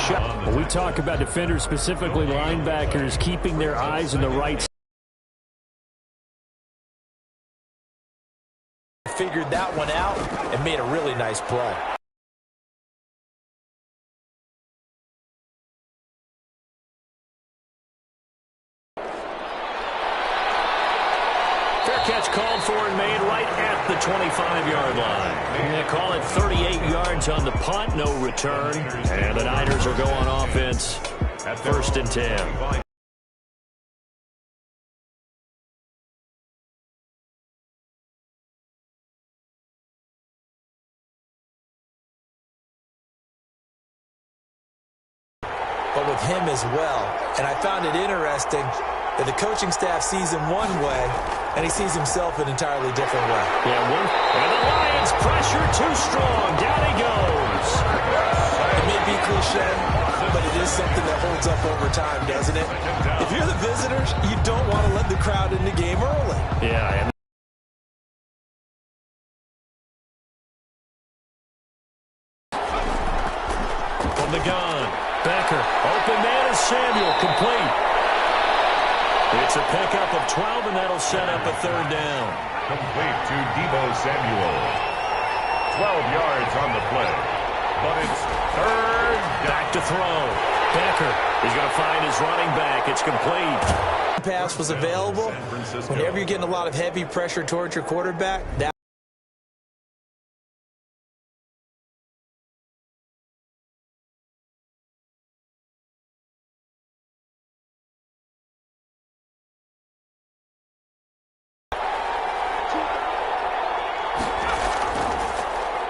shot. When we talk about defenders, specifically linebackers, keeping their eyes in the right side. Figured that one out and made a really nice play. Fair catch called for and made right at the 25-yard line. They call it 38 yards on the punt, no return. And the Niners are going offense at 1st and 10. But with him as well. And I found it interesting that the coaching staff sees him one way, and he sees himself an entirely different way. Yeah, and the Lions pressure too strong. Down he goes. It may be cliche, but it is something that holds up over time, doesn't it? If you're the visitors, you don't want to let the crowd in the game early. Yeah, from the gun. Becker, open man is Samuel, complete. It's a pickup of 12, and that'll set up a 3rd down. Complete to Deebo Samuel. 12 yards on the play. But it's 3rd down. Back to throw. Becker, he's going to find his running back. It's complete. Pass was available. Whenever you're getting a lot of heavy pressure towards your quarterback, that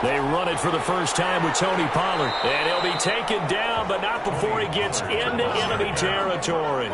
They run it for the first time with Tony Pollard. And he'll be taken down, but not before he gets into enemy territory.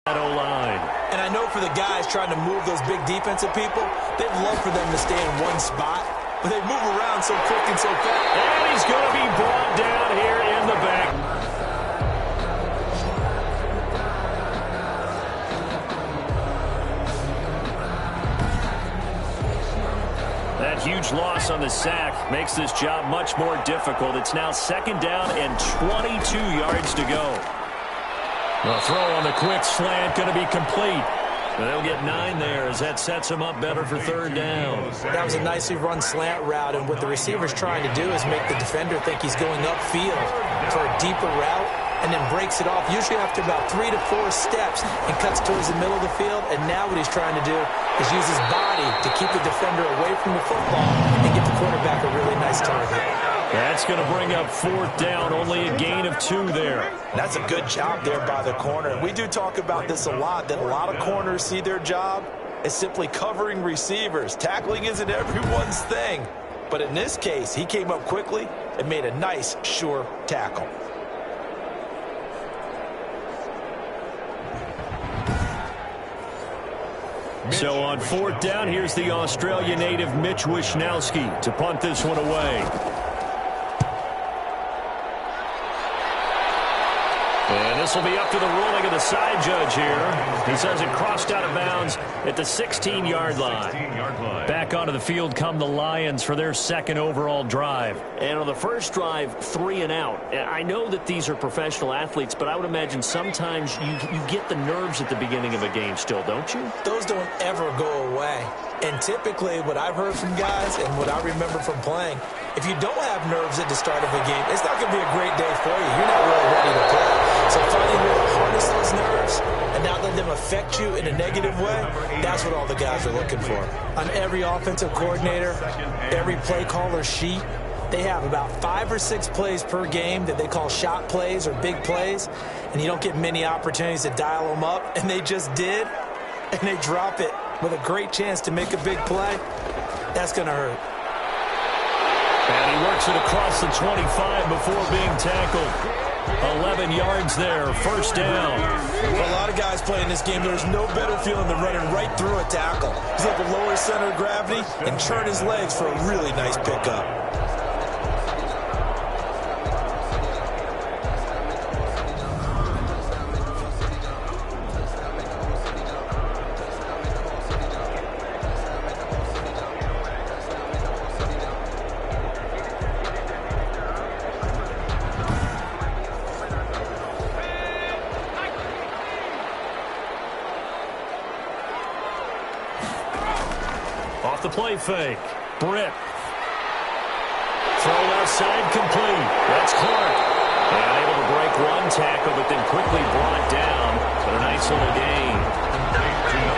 O-line. And I know for the guys trying to move those big defensive people, they'd love for them to stay in one spot. But they move around so quick and so fast. And he's going to be brought down here in the back. That huge loss on the sack makes this job much more difficult. It's now 2nd down and 22 yards to go. The throw on the quick slant going to be complete. They'll get 9 there as that sets him up better for 3rd down. That was a nicely run slant route, and what the receiver's trying to do is make the defender think he's going upfield for a deeper route and then breaks it off, usually after about 3 to 4 steps, and cuts towards the middle of the field. And now what he's trying to do is use his body to keep the defender away from the football and get the quarterback a really nice target. That's going to bring up 4th down, only a gain of 2 there. That's a good job there by the corner. We do talk about this a lot, that a lot of corners see their job as simply covering receivers. Tackling isn't everyone's thing. But in this case, he came up quickly and made a nice, sure tackle. So on 4th down, here's the Australia native Mitch Wishnowsky to punt this one away. And this will be up to the ruling of the side judge here. He says it crossed out of bounds at the 16-yard line. Back onto the field come the Lions for their 2nd overall drive. And on the first drive, 3 and out. I know that these are professional athletes, but I would imagine sometimes you get the nerves at the beginning of a game still, don't you? Those don't ever go away. And typically what I've heard from guys and what I remember from playing, if you don't have nerves at the start of a game, it's not going to be a great day for you. You're not really ready to play. So finding a way to harness those nerves and not let them affect you in a negative way, that's what all the guys are looking for. On every offensive coordinator, every play caller sheet, they have about 5 or 6 plays per game that they call shot plays or big plays, and you don't get many opportunities to dial them up, and they just did, and they drop it with a great chance to make a big play. That's going to hurt. And he works it across the 25 before being tackled. 11 yards there, 1st down. For a lot of guys playing this game, there's no better feeling than running right through a tackle. He's able to lower his center of gravity and turn his legs for a really nice pickup. play fake. Britt. Throw left side complete. That's Clark. And able to break one tackle, but then quickly brought down. But a nice little gain.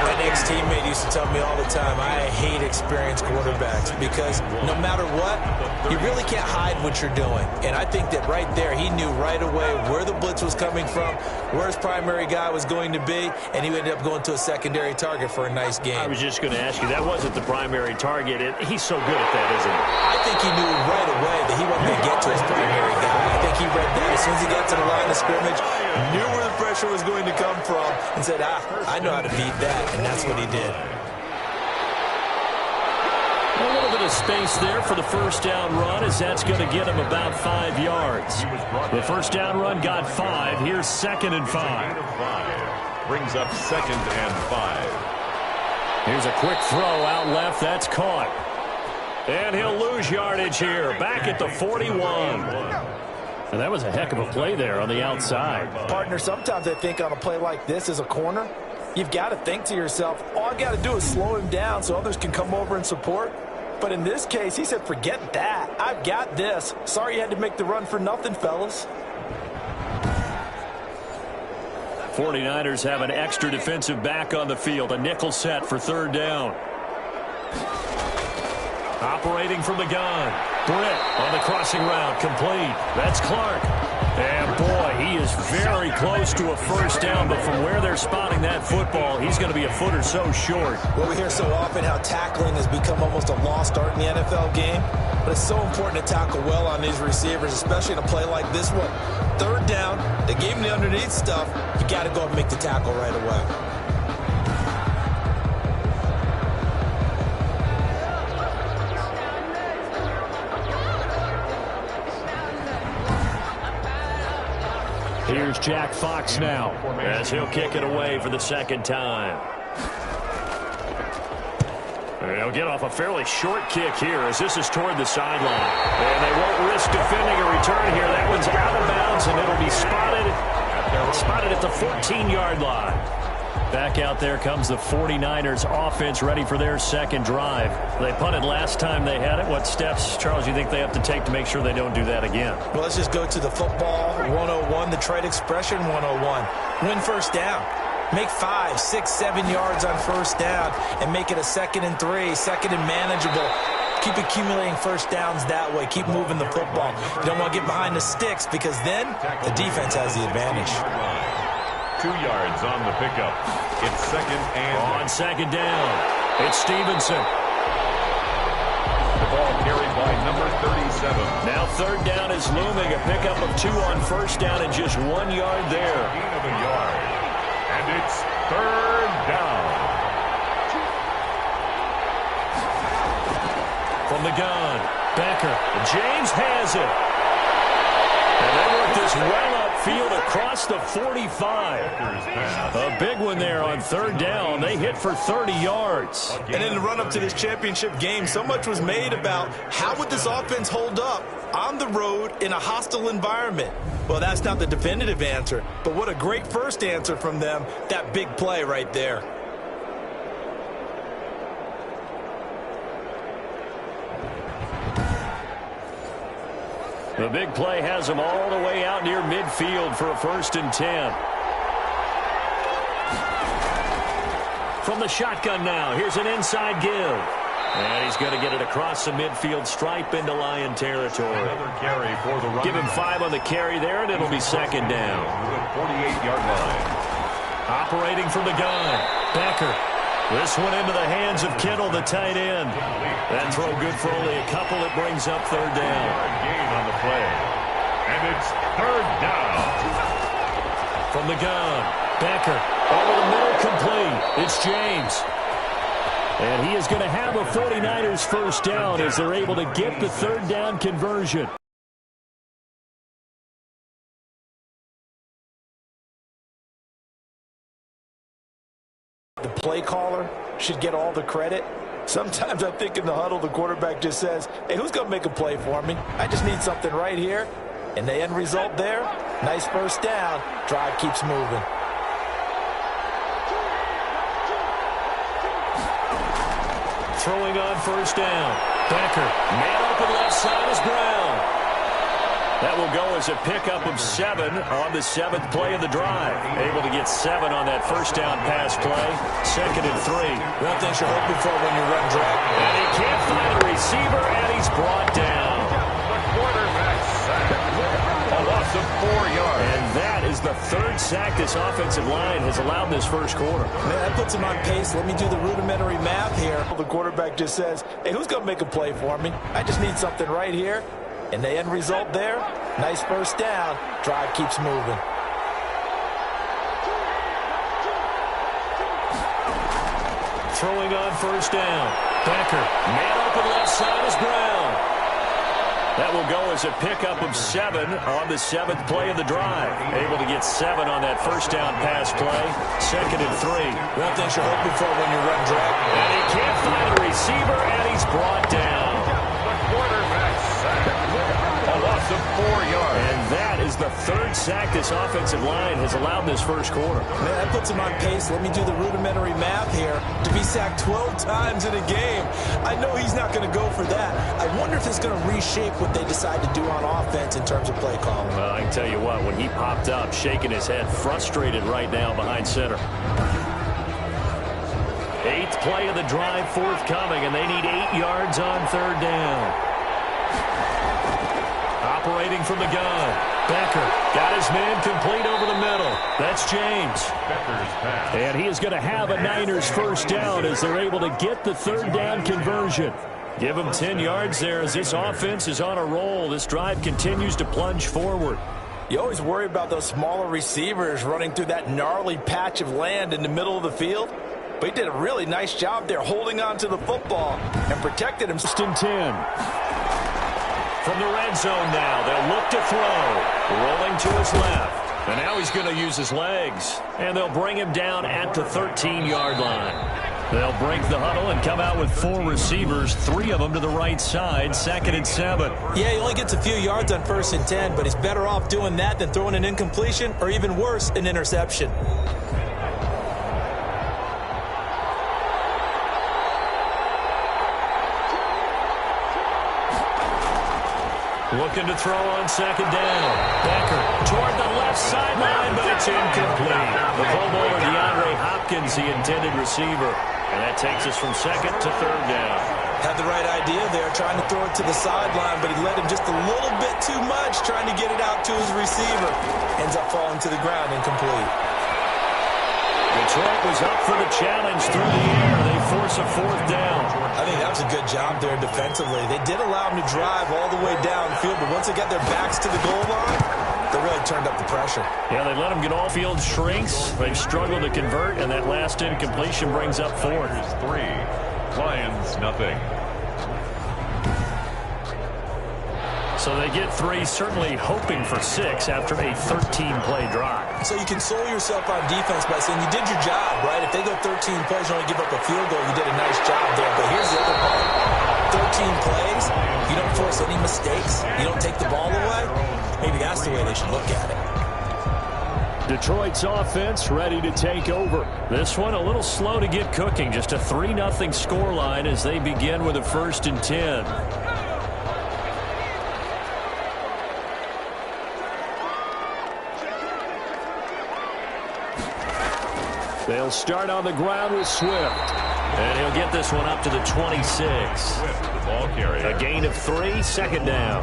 My ex-teammate used to tell me all the time, I hate experienced quarterbacks because no matter what, you really can't hide what you're doing. And I think that right there, he knew right away where the blitz was coming from, where his primary guy was going to be, and he ended up going to a secondary target for a nice game. I was just going to ask you, that wasn't the primary target. He's so good at that, isn't he? I think he knew right away that he wasn't going to get to his primary guy. I think he read that as soon as he got to the line of scrimmage, knew where the pressure was going to come from, and said, I know how to beat that, and that's what he did. A little bit of space there for the first down run, as that's going to get him about 5 yards. The first down run got 5. Here's 2nd and 5. Brings up 2nd and 5. Here's a quick throw out left. That's caught. And he'll lose yardage here. Back at the 41. And that was a heck of a play there on the outside. Partner, sometimes I think on a play like this as a corner, you've got to think to yourself, all I got to do is slow him down so others can come over and support. But in this case, he said, forget that. I've got this. Sorry you had to make the run for nothing, fellas. 49ers have an extra defensive back on the field. A nickel set for 3rd down. Operating from the gun. Britt on the crossing route. Complete. That's Clark. And boy, he is very close to a first down, but from where they're spotting that football, he's going to be a foot or so short. Well, we hear so often how tackling has become almost a lost art in the NFL game, but it's so important to tackle well on these receivers, especially in a play like this one. 3rd down, they gave him the underneath stuff. You got to go and make the tackle right away. Here's Jack Fox now, as he'll kick it away for the 2nd time. And he'll get off a fairly short kick here as this is toward the sideline. And they won't risk defending a return here. That one's out of bounds, and it'll be spotted at the 14-yard line. Back out there comes the 49ers offense ready for their 2nd drive. They punted last time they had it. What steps, Charles, you think they have to take to make sure they don't do that again? Well, let's just go to the football 101, the trade expression 101. Win first down. Make 5, 6, 7 yards on first down and make it a 2nd and 3, 2nd and manageable. Keep accumulating first downs that way. Keep moving the football. You don't want to get behind the sticks because then the defense has the advantage. 2 yards on the pickup. It's 2nd and... On 2nd down, it's Stevenson. The ball carried by number 37. Now 3rd down is looming. A pickup of 2 on first down and just 1 yard there. Gain of a yard. And it's 3rd down. From the gun, Becker. James has it. And they work this well upfield across the 45. A big one there on 3rd down. They hit for 30 yards. And in the run-up to this championship game, so much was made about how would this offense hold up on the road in a hostile environment. Well, that's not the definitive answer, but what a great first answer from them, that big play right there. The big play has them all the way out near midfield for a 1st and 10. From the shotgun now, here's an inside give. And he's going to get it across the midfield stripe into Lion territory. Another carry for the run. Give him 5 on the carry there, and it'll be 2nd down. The 48-yard line. Operating from the gun, Becker. This one into the hands of Kittle, the tight end. That throw good for only a couple. It brings up 3rd down. Gain on the play. And it's 3rd down. From the gun, Becker. Over the middle, complete. It's James. And he is going to have a 49ers first down as they're able to get the 3rd down conversion. The play caller should get all the credit. Sometimes I think in the huddle, the quarterback just says, hey, who's going to make a play for me? I just need something right here. And the end result there, nice first down. Drive keeps moving. Throwing on first down. Becker. Man open left side is Brown. That will go as a pickup of 7 on the 7th play of the drive. Able to get 7 on that first down pass play. 2nd and 3. One thing you're hoping for when you run drag. And he can't find a receiver, and he's brought down. The quarterback sacked. A loss of 4 yards. And that is the 3rd sack this offensive line has allowed this first quarter. Man, that puts him on pace. Let me do the rudimentary math here. The quarterback just says, hey, who's going to make a play for me? I just need something right here. And the end result there, nice first down. Drive keeps moving. Throwing on first down. Becker. Man open left side is Brown. That will go as a pickup of 7 on the 7th play of the drive. Able to get 7 on that first down pass play. 2nd and 3. One thing you're hoping for when you run drag. And he can't find a receiver, and he's brought down. The quarterback sacked. A loss of 4 yards. And that is the 3rd sack this offensive line has allowed this first quarter. Man, that puts him on pace. Let me do the rudimentary math here. To be sacked 12 times in a game, I know he's not going to go for that. I wonder if it's going to reshape what they decide to do on offense in terms of play calling. Well, I can tell you what, when he popped up, shaking his head, frustrated right now behind center. 8th play of the drive forthcoming, and they need 8 yards on 3rd down. Operating from the gun. Becker got his man complete over the middle. That's James. Becker's pass. And he is going to have a Niners first down as they're able to get the 3rd down conversion. Give him 10 yards there as this offense is on a roll. This drive continues to plunge forward. You always worry about those smaller receivers running through that gnarly patch of land in the middle of the field. But he did a really nice job there holding on to the football and protected him. 10. From the red zone now, they'll look to throw. Rolling to his left. And now he's going to use his legs. And they'll bring him down at the 13-yard line. They'll break the huddle and come out with 4 receivers, 3 of them to the right side, 2nd and 7. Yeah, he only gets a few yards on 1st and 10, but he's better off doing that than throwing an incompletion or even worse, an interception. Looking to throw on 2nd down. Becker toward the left sideline, but it's incomplete. The Pro Bowler DeAndre Hopkins, the intended receiver. And that takes us from 2nd to 3rd down. Had the right idea there, trying to throw it to the sideline, but he led him just a little bit too much, trying to get it out to his receiver. Ends up falling to the ground, incomplete. Detroit was up for the challenge through the air. They force a 4th down. I think that was a good job there defensively. They did allow him to drive all the way downfield, but once they got their backs to the goal line, they really turned up the pressure. Yeah, they let him get off field shrinks. They've struggled to convert, and that last incompletion brings up 4th. 3. Lions, nothing. So they get 3, certainly hoping for 6 after a 13-play drive. So you console yourself on defense by saying you did your job, right? If they go 13 plays, you only give up a field goal, you did a nice job there. But here's the other part. 13 plays, you don't force any mistakes, you don't take the ball away. Maybe that's the way they should look at it. Detroit's offense ready to take over. This one a little slow to get cooking. Just a 3-0 scoreline as they begin with a 1st and 10. They'll start on the ground with Swift. And he'll get this one up to the 26. Swift, the ball carrier. A gain of 3, 2nd down.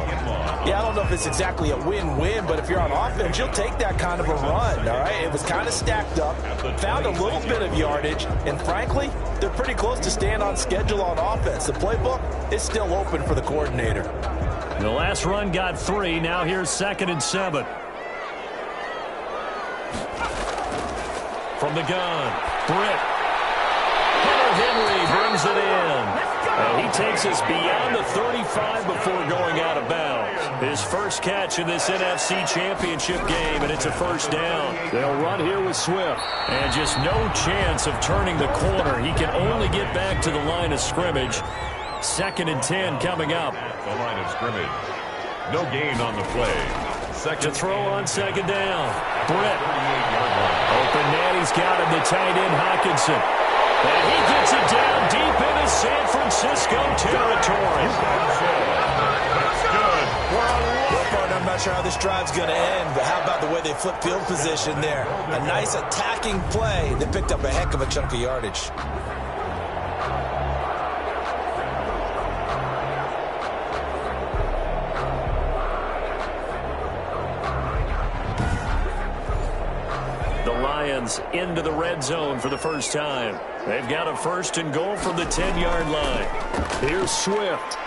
Yeah, I don't know if it's exactly a win-win, but if you're on offense, you'll take that kind of a run, all right? It was kind of stacked up, found a little bit of yardage, and frankly, they're pretty close to staying on schedule on offense. The playbook is still open for the coordinator. The last run got 3. Now here's 2nd and 7. From the gun, Britt. Henry brings it in. And he takes us beyond the 35 before going out of bounds. His first catch in this NFC Championship game, and it's a 1st down. They'll run here with Swift. And just no chance of turning the corner. He can only get back to the line of scrimmage. 2nd and 10 coming up. The line of scrimmage. No gain on the play. To throw on 2nd down. Britt. Open man, he's got him. The tight end, Hawkinson. And he gets it down deep into San Francisco territory. That's good for a Well, I'm not sure how this drive's going to end, but how about the way they flip field position there? A nice attacking play that picked up a heck of a chunk of yardage. The Lions into the red zone for the first time. They've got a 1st and goal from the 10-yard line. Here's Swift.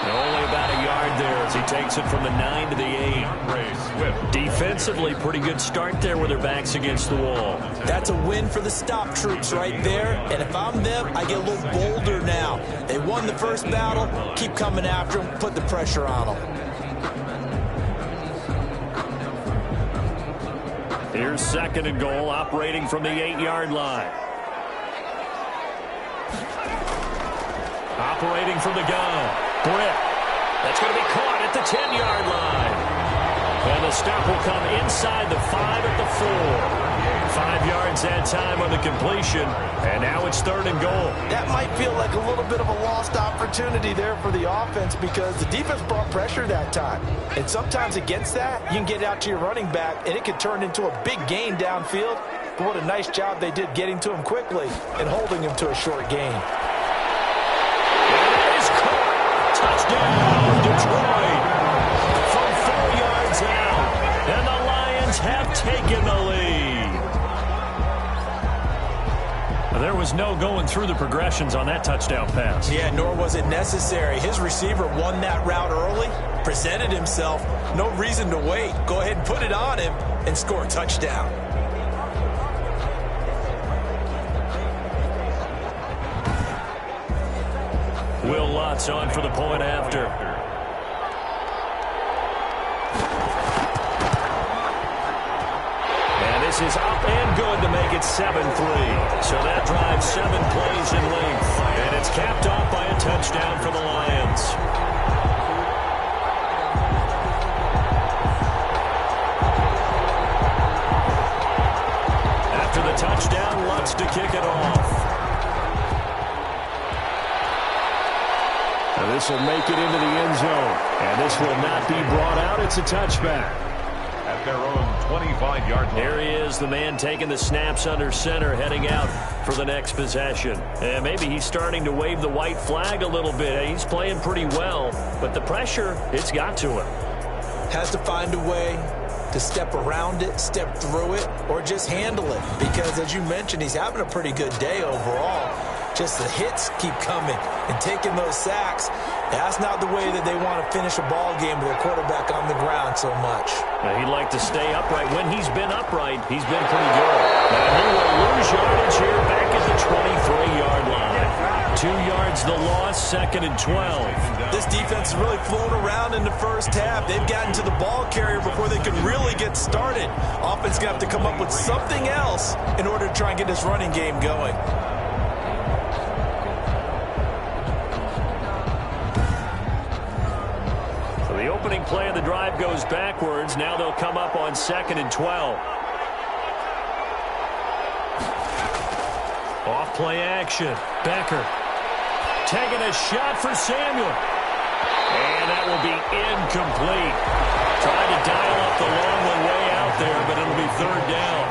Only about a yard there as he takes it from the 9 to the 8. Defensively, pretty good start there with their backs against the wall. That's a win for the stop troops right there. And if I'm them, I get a little bolder now. They won the first battle. Keep coming after them. Put the pressure on them. Here's 2nd and goal, operating from the 8-yard line. Operating from the gun. Britt. That's going to be caught at the 10-yard line. And the stop will come inside the 5 at the 4. 5 yards that time on the completion. And now it's 3rd and goal. That might feel like a little bit of a lost opportunity there for the offense because the defense brought pressure that time. And sometimes against that, you can get out to your running back, and it can turn into a big gain downfield. But what a nice job they did getting to him quickly and holding him to a short gain. Touchdown, Detroit. From 4 yards out. And the Lions have taken the lead. There was no going through the progressions on that touchdown pass. Yeah, nor was it necessary. His receiver won that route early, presented himself. No reason to wait. Go ahead and put it on him and score a touchdown. Will Lutz on for the point after. And this is up and good to make it 7-3. So that drives 7 plays in length. And it's capped off by a touchdown for the Lions. After the touchdown, Lutz to kick it off. This will make it into the end zone. And this will not be brought out. It's a touchback. At their own 25-yard line. There he is, the man taking the snaps under center, heading out for the next possession. And maybe he's starting to wave the white flag a little bit. He's playing pretty well, but the pressure, it's got to him. Has to find a way to step around it, step through it, or just handle it. Because, as you mentioned, he's having a pretty good day overall. Just the hits keep coming and taking those sacks. That's not the way that they want to finish a ball game with their quarterback on the ground so much. Now, he'd like to stay upright. When he's been upright, he's been pretty good. And he will lose yardage here back at the 23-yard line. 2 yards the loss, 2nd and 12. This defense has really flown around in the first half. They've gotten to the ball carrier before they can really get started. Offense going to have to come up with something else in order to try and get this running game going. The opening play of the drive goes backwards. Now they'll come up on 2nd and 12. Off play action. Becker taking a shot for Samuel. And that will be incomplete. Trying to dial up the long one way out there, but it'll be 3rd down.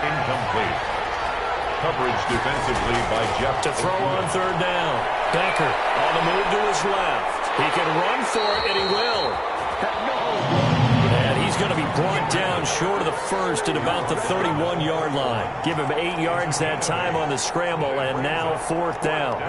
Incomplete. Coverage defensively by Jeff. To throw on 3rd down. Becker on the move to his left. He can run for it, and he will. And he's going to be brought down short of the first at about the 31-yard line. Give him 8 yards that time on the scramble, and now 4th down.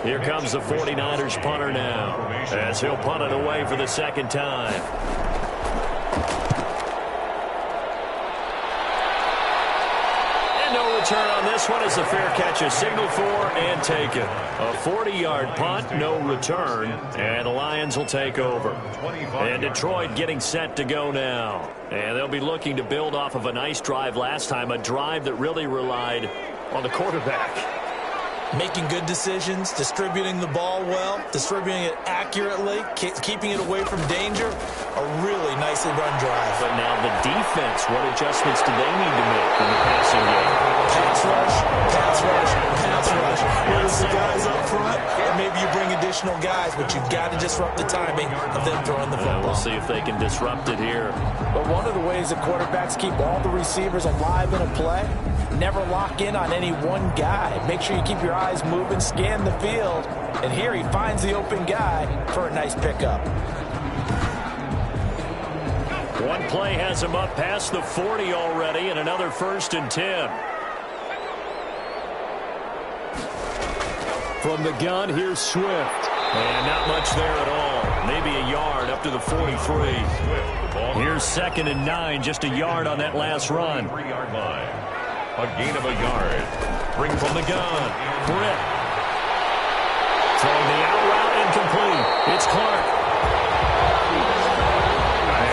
Here comes the 49ers punter now, as he'll punt it away for the 2nd time. And no return on this one as the fair catch is signaled for and taken. A 40-yard punt, no return, and the Lions will take over. And Detroit getting set to go now. And they'll be looking to build off of a nice drive last time, a drive that really relied on the quarterback. Making good decisions, distributing the ball well, distributing it accurately, keeping it away from danger. A really nicely run drive. But now the defense, what adjustments do they need to make in the passing game? Pass rush, pass rush, pass rush. Whether it's the guys up front, or maybe you bring additional guys, but you've got to disrupt the timing of them throwing the football. We'll see if they can disrupt it here. But one of the ways that quarterbacks keep all the receivers alive in a play, never lock in on any one guy. Make sure you keep your eyes moving, scan the field. And here he finds the open guy for a nice pickup. One play has him up past the 40 already, and another 1st and 10. From the gun, here's Swift. And not much there at all. Maybe a yard up to the 43. Here's 2nd and 9, just a yard on that last run. 3-yard line. A gain of a yard. Bring from the gun. Britt. Throwing the out route incomplete. It's Clark.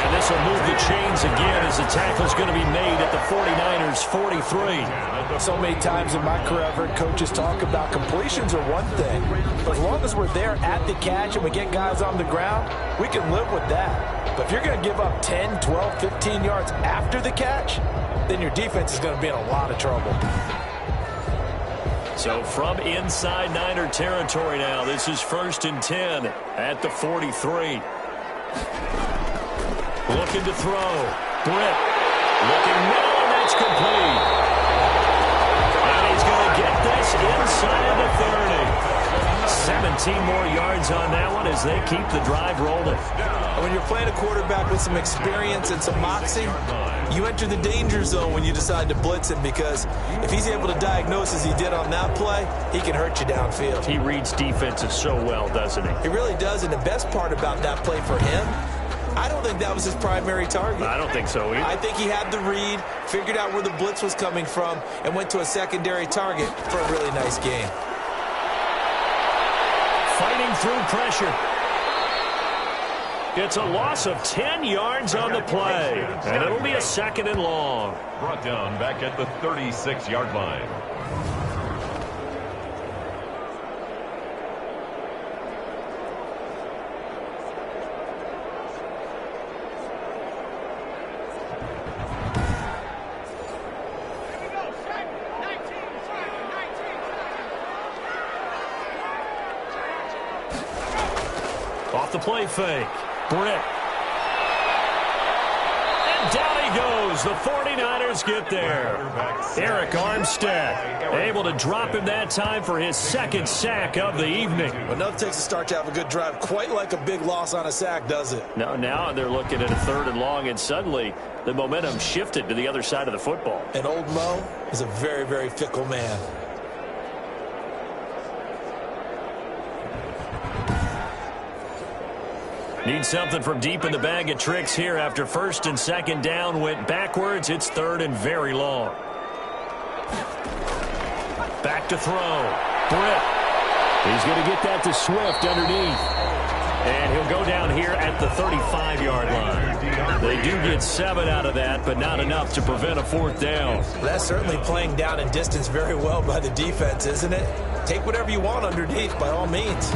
And this will move the chains again as the tackle's going to be made at the 49ers' 43. So many times in my career, I've heard coaches talk about completions are one thing. But as long as we're there at the catch and we get guys on the ground, we can live with that. But if you're going to give up 10, 12, 15 yards after the catch, then your defense is going to be in a lot of trouble. So from inside Niner territory now, this is 1st and 10 at the 43. Looking to throw. Britt. Looking middle, and that's complete. And he's going to get this inside the 30. 17 more yards on that one as they keep the drive rolling. When you're playing a quarterback with some experience and some moxie, you enter the danger zone when you decide to blitz him, because if he's able to diagnose as he did on that play, he can hurt you downfield. He reads defenses so well, doesn't he? He really does, and the best part about that play for him, I don't think that was his primary target. I don't think so either. I think he had the read, figured out where the blitz was coming from, and went to a secondary target for a really nice game. Fighting through pressure. It's a loss of 10 yards on the play, and it'll be a 2nd and long. Brought down back at the 36-yard line. Off the play fake. Britt. And down he goes. The 49ers get there. Eric Armstead able to drop him that time for his 2nd sack of the evening. But nothing takes a start to have a good drive quite like a big loss on a sack, does it? Now they're looking at a 3rd and long, and suddenly the momentum shifted to the other side of the football. And old Mo is a very, very fickle man. Need something from deep in the bag of tricks here after 1st and 2nd down went backwards. It's 3rd and very long. Back to throw. Britt. He's going to get that to Swift underneath. And he'll go down here at the 35-yard line. They do get 7 out of that, but not enough to prevent a 4th down. That's certainly playing down in distance very well by the defense, isn't it? Take whatever you want underneath, by all means.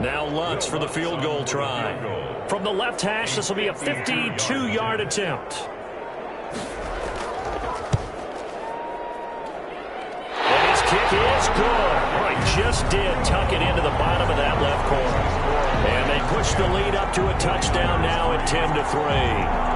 Now Lutz for the field goal try. From the left hash, this will be a 52-yard attempt. And his kick is good. Oh, he just did tuck it into the bottom of that left corner. And they push the lead up to a touchdown now at 10-3.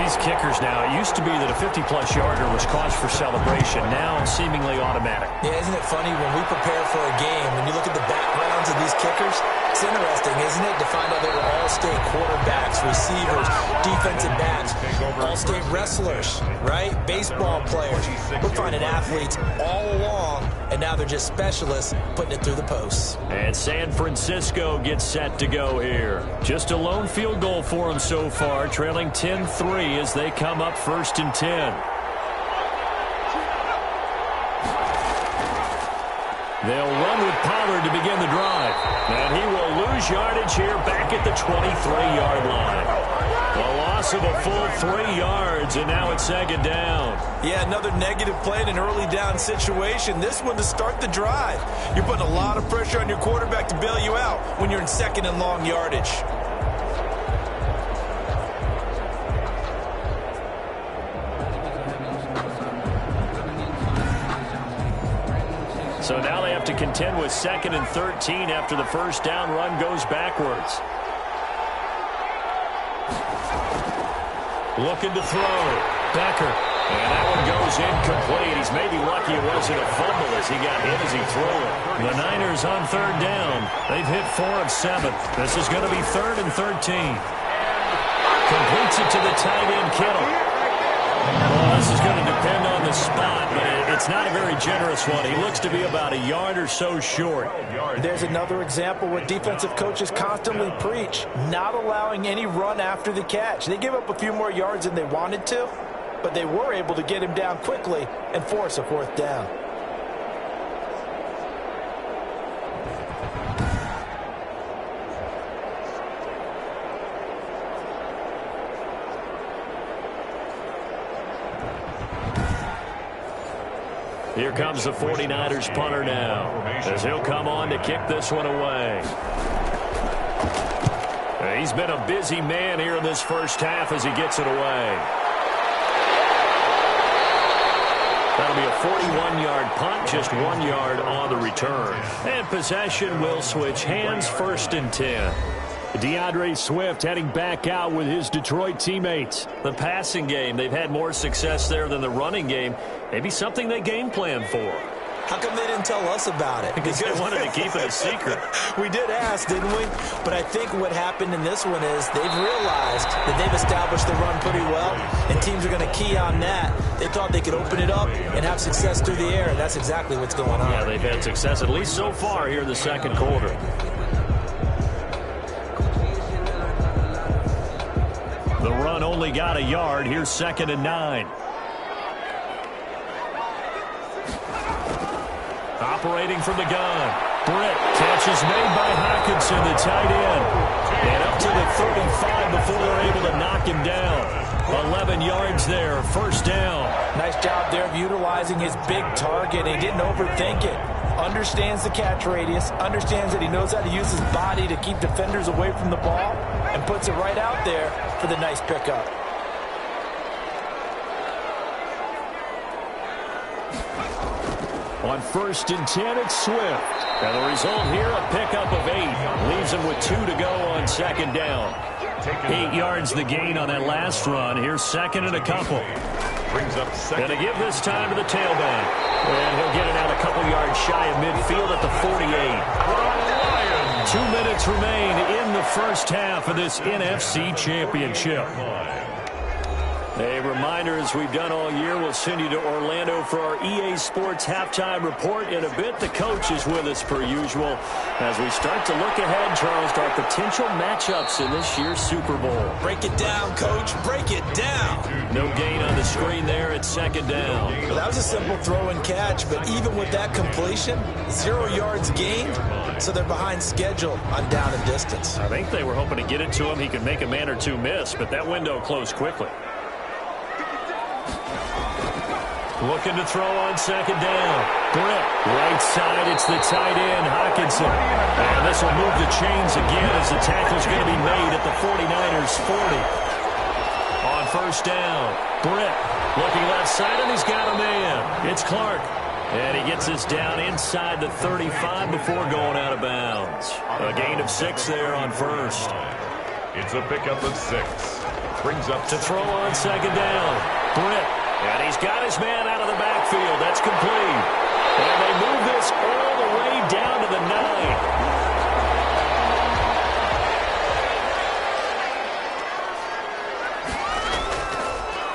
These kickers now, it used to be that a 50-plus yarder was cause for celebration. Now seemingly automatic. Yeah, isn't it funny when we prepare for a game, when you look at the backgrounds of these kickers, it's interesting, isn't it, to find out they were all-state quarterbacks, receivers, defensive backs. All-state wrestlers, right? Baseball players. We're finding athletes all along, and now they're just specialists putting it through the posts. And San Francisco gets set to go here. Just a lone field goal for them so far, trailing 10-3 as they come up 1st and 10. They'll run with Pollard to begin the drive. And he will lose yardage here back at the 23-yard line. A loss of a full 3 yards, and now it's 2nd down. Yeah, another negative play in an early down situation. This one to start the drive. You're putting a lot of pressure on your quarterback to bail you out when you're in 2nd and long yardage. So now they have to contend with 2nd and 13 after the first down run goes backwards. Looking to throw. Becker. And that one goes incomplete. He's maybe lucky it wasn't a fumble as he got hit as he threw it. The Niners on 3rd down. They've hit 4 of 7. This is going to be 3rd and 13. Completes it to the tight end, Kittle. Well, this is going to depend on the spot, but it's not a very generous one. He looks to be about a yard or so short. There's another example what defensive coaches constantly preach, not allowing any run after the catch. They give up a few more yards than they wanted to, but they were able to get him down quickly and force a 4th down. Here comes the 49ers punter now, as he'll come on to kick this one away. He's been a busy man here in this first half as he gets it away. That'll be a 41-yard punt, just 1 yard on the return. And possession will switch hands, 1st and 10. DeAndre Swift heading back out with his Detroit teammates. The passing game, they've had more success there than the running game. Maybe something they game plan for. How come they didn't tell us about it? Because they wanted to keep it a secret. We did ask, didn't we? But I think what happened in this one is they've realized that they've established the run pretty well, and teams are going to key on that. They thought they could open it up and have success through the air, and that's exactly what's going on. Yeah, they've had success at least so far here in the 2nd quarter. The run only got a yard. Here's 2nd and 9. Operating from the gun. Britt. Catch is made by Hockenson, the tight end. And up to the 35 before they're able to knock him down. 11 yards there. 1st down. Nice job there of utilizing his big target. He didn't overthink it. Understands the catch radius. Understands that he knows how to use his body to keep defenders away from the ball. And puts it right out there for the nice pickup. On 1st and 10, it's Swift. And the result here, a pickup of 8. Leaves him with 2 to go on 2nd down. 8 yards the gain on that last run. Here's 2nd and a couple. Brings up 2nd. Going to give this time to the tailback. And he'll get it out a couple yards shy of midfield at the 48. 2 minutes remain in the first half of this NFC Championship. A reminder, as we've done all year, we'll send you to Orlando for our EA Sports halftime report in a bit. The coach is with us per usual as we start to look ahead, Charles, to our potential matchups in this year's Super Bowl. Break it down, Coach. Break it down. No gain on the screen there. It's 2nd down. Well, that was a simple throw and catch, but even with that completion, 0 yards gained, so they're behind schedule on down and distance. I think they were hoping to get it to him. He could make a man or two miss, but that window closed quickly. Looking to throw on 2nd down. Britt, right side, it's the tight end, Hockenson. And this will move the chains again as the tackle's going to be made at the 49ers 40. On 1st down, Britt looking left side, and he's got a man. It's Clark. And he gets this down inside the 35 before going out of bounds. A gain of 6 there on 1st. It's a pickup of 6. Brings up to throw on 2nd down. Britt. And he's got his man out of the backfield. That's complete. And they move this all the way down to the 9.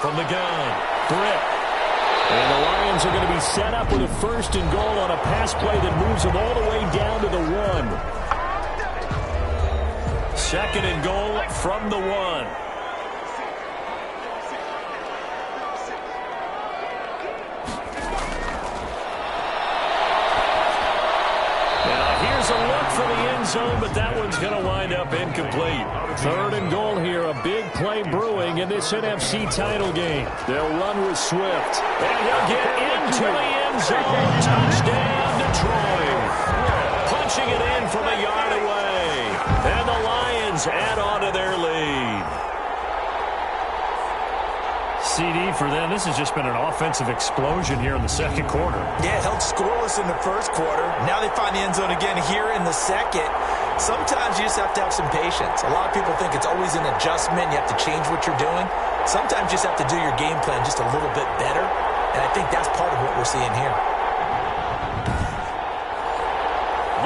from the gun. Britt. And the Lions are going to be set up with a 1st and goal on a pass play that moves them all the way down to the 1. 2nd and goal from the 1. Here's a look for the end zone, but that one's going to wind up incomplete. 3rd and goal here, a big play brewing in this NFC title game. They'll run with Swift, and he'll get into the end zone. Touchdown, Detroit. Punching it in from a yard away, and the Lions add on to their lead. CD for them. This has just been an offensive explosion here in the 2nd quarter. Yeah, it held scoreless in the 1st quarter. Now they find the end zone again here in the 2nd. Sometimes you just have to have some patience. A lot of people think it's always an adjustment. You have to change what you're doing. Sometimes you just have to do your game plan just a little bit better. And I think that's part of what we're seeing here.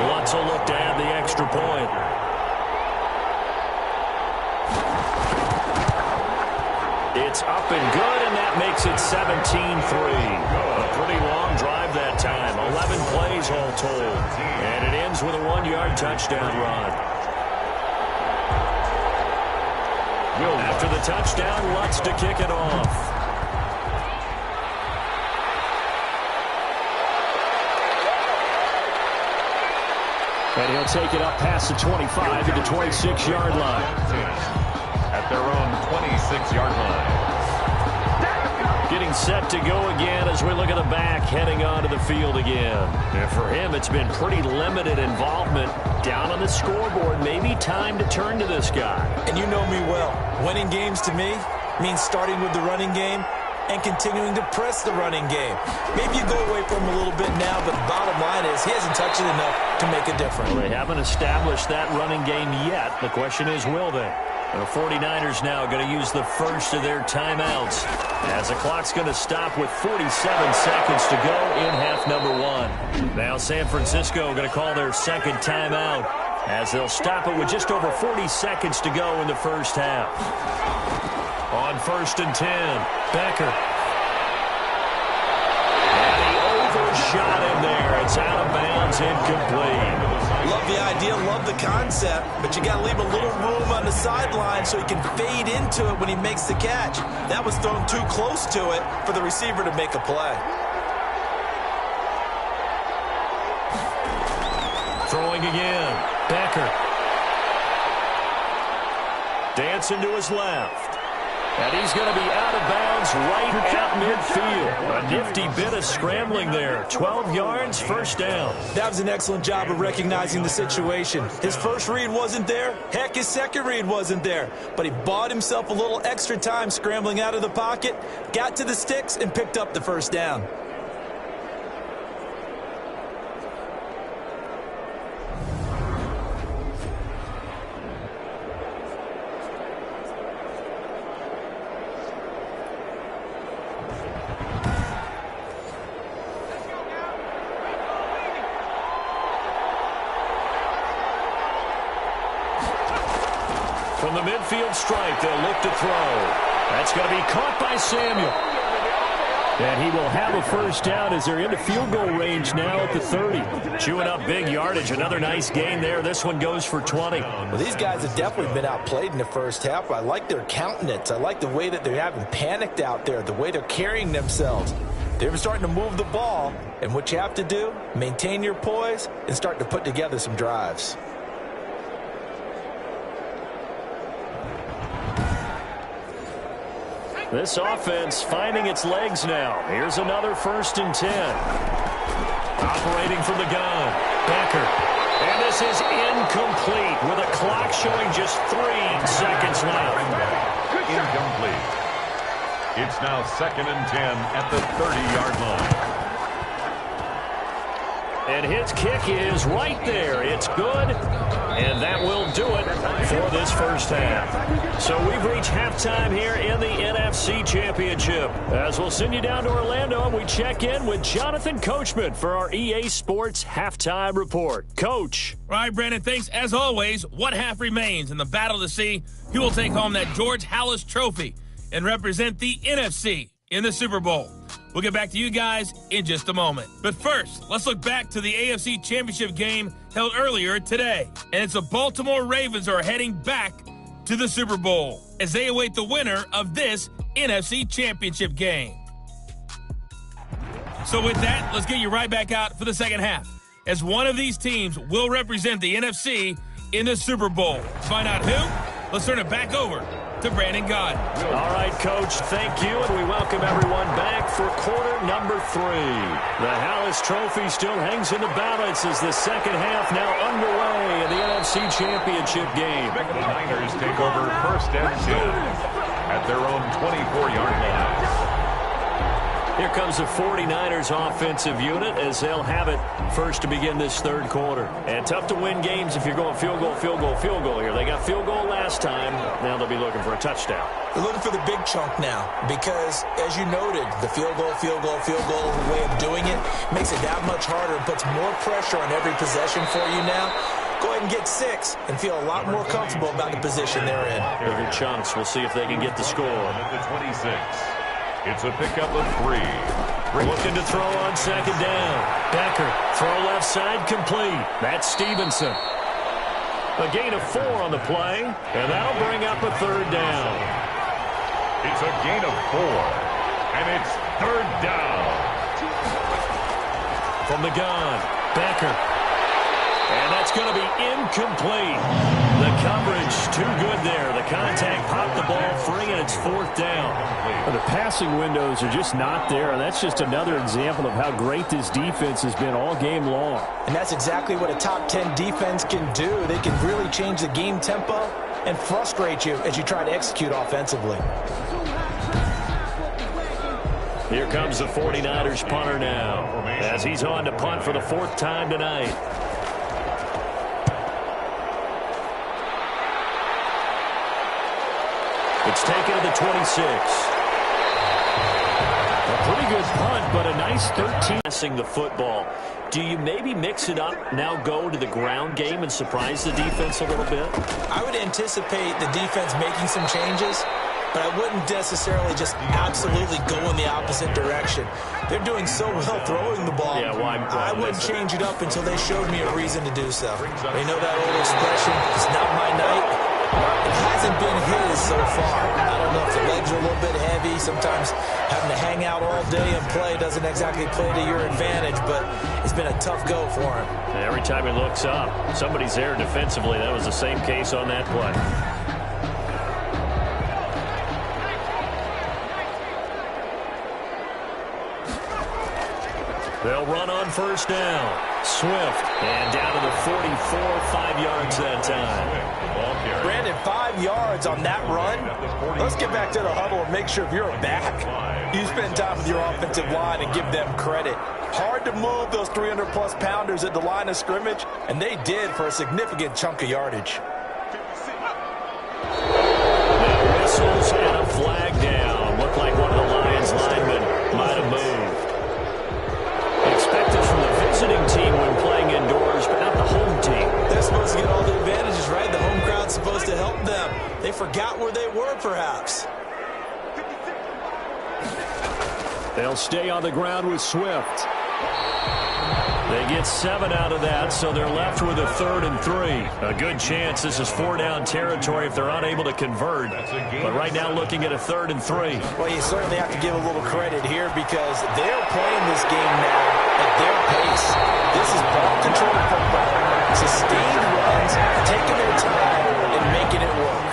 Lutz will look to add the extra point. It's up and good, and that makes it 17-3. A pretty long drive that time. 11 plays all told. And it ends with a 1-yard touchdown run. After the touchdown, Lutz to kick it off. And he'll take it up past the 25 to the 26-yard line. At their own 26-yard line. Getting set to go again as we look at the back heading onto the field again. And for him, it's been pretty limited involvement down on the scoreboard. Maybe time to turn to this guy. And you know me well. Winning games to me means starting with the running game and continuing to press the running game. Maybe you go away from him a little bit now, but the bottom line is he hasn't touched it enough to make a difference. Well, they haven't established that running game yet. The question is, will they? The 49ers now going to use the first of their timeouts as the clock's going to stop with 47 seconds to go in half number 1. Now San Francisco going to call their 2nd timeout as they'll stop it with just over 40 seconds to go in the first half. On 1st and 10, Becker. And he overshot him there. It's out of bounds, incomplete. Love the idea, love the concept, but you got to leave a little room on the sideline so he can fade into it when he makes the catch. That was thrown too close to it for the receiver to make a play. Throwing again, Becker. Dancing to his left. And he's going to be out of bounds right at midfield. A nifty bit of scrambling there. 12 yards, 1st down. That was an excellent job of recognizing the situation. His first read wasn't there. Heck, his second read wasn't there. But he bought himself a little extra time scrambling out of the pocket, got to the sticks, and picked up the 1st down. From the midfield stripe, they'll look to throw. That's going to be caught by Samuel. And he will have a 1st down as they're into field goal range now at the 30. Chewing up big yardage. Another nice gain there. This one goes for 20. Well, these guys have definitely been outplayed in the 1st half. I like their countenance. I like the way that they haven't panicked out there, the way they're carrying themselves. They're starting to move the ball. And what you have to do, maintain your poise and start to put together some drives. This offense finding its legs now. Here's another 1st and 10. Operating from the gun, Becker. And this is incomplete with a clock showing just 3 seconds left. Incomplete. It's now 2nd and 10 at the 30-yard line. And his kick is right there. It's good. And that will do it for this 1st half. So we've reached halftime here in the NFC Championship. As we'll send you down to Orlando and we check in with Jonathan Coachman for our EA Sports Halftime Report. Coach. All right, Brandon, thanks. As always, one half remains in the battle to see who will take home that George Halas Trophy. and represent the NFC in the Super Bowl. We'll get back to you guys in just a moment. But first, let's look back to the AFC Championship game held earlier today. And it's the Baltimore Ravens who are heading back to the Super Bowl as they await the winner of this NFC Championship game. So with that, let's get you right back out for the second half, as one of these teams will represent the NFC in the Super Bowl. To find out who, let's turn it back over to Brandon God. All right, Coach, thank you, and we welcome everyone back for quarter number 3. The Hallis Trophy still hangs in the balance as the second half now underway in the NFC Championship game. The Niners take over first and 10 at their own 24-yard line. Here comes the 49ers offensive unit as they'll have it first to begin this third quarter. And tough to win games if you're going field goal, field goal, field goal here. They got field goal last time. Now they'll be looking for a touchdown. They're looking for the big chunk now because, as you noted, the field goal way of doing it makes it that much harder and puts more pressure on every possession for you now. Go ahead and get 6 and feel a lot more comfortable about the position they're in. Bigger chunks. We'll see if they can get the score. At the 26. It's a pickup of 3. Looking to throw on second down. Becker, throw left side complete. That's Stevenson. A gain of 4 on the play, and that'll bring up a third down. It's a gain of 4, and it's third down. From the gun, Becker. And that's going to be incomplete. The coverage too good there. The contact popped the ball free, and it's fourth down. Well, the passing windows are just not there, and that's just another example of how great this defense has been all game long. And that's exactly what a top 10 defense can do. They can really change the game tempo and frustrate you as you try to execute offensively. Here comes the 49ers punter now as he's on to punt for the 4th time tonight. It's taken to the 26. A pretty good punt, but a nice 13. Passing the football. Do you maybe mix it up, now go to the ground game and surprise the defense a little bit? I would anticipate the defense making some changes, but I wouldn't necessarily just absolutely go in the opposite direction. They're doing so well throwing the ball. Yeah, why I wouldn't change it up until they showed me a reason to do so. They know that old expression, it's not my night. It hasn't been his so far. I don't know if the legs are a little bit heavy. Sometimes having to hang out all day and play doesn't exactly play to your advantage, but it's been a tough go for him. And every time he looks up, somebody's there defensively. That was the same case on that play. They'll run on first down. Swift, and down to the 44, 5 yards that time. Brandon, 5 yards on that run. Let's get back to the huddle and make sure if you're a back, you spend time with your offensive line and give them credit. Hard to move those 300-plus pounders at the line of scrimmage, and they did for a significant chunk of yardage. Now whistles and a flag down. Looked like one of the Lions linemen might have moved. Expected from the visiting team when playing indoors, but not the home team. They're supposed to get all the advantages, right? The home crowd's supposed to help them. They forgot where they were, perhaps. They'll stay on the ground with Swift. They get 7 out of that, so they're left with a 3rd and 3. A good chance this is 4-down territory if they're unable to convert. But right now looking at a 3rd and 3. Well, you certainly have to give a little credit here because they're playing this game now at their pace. This is ball-controlled football. Sustained runs, taking their time, and making it work.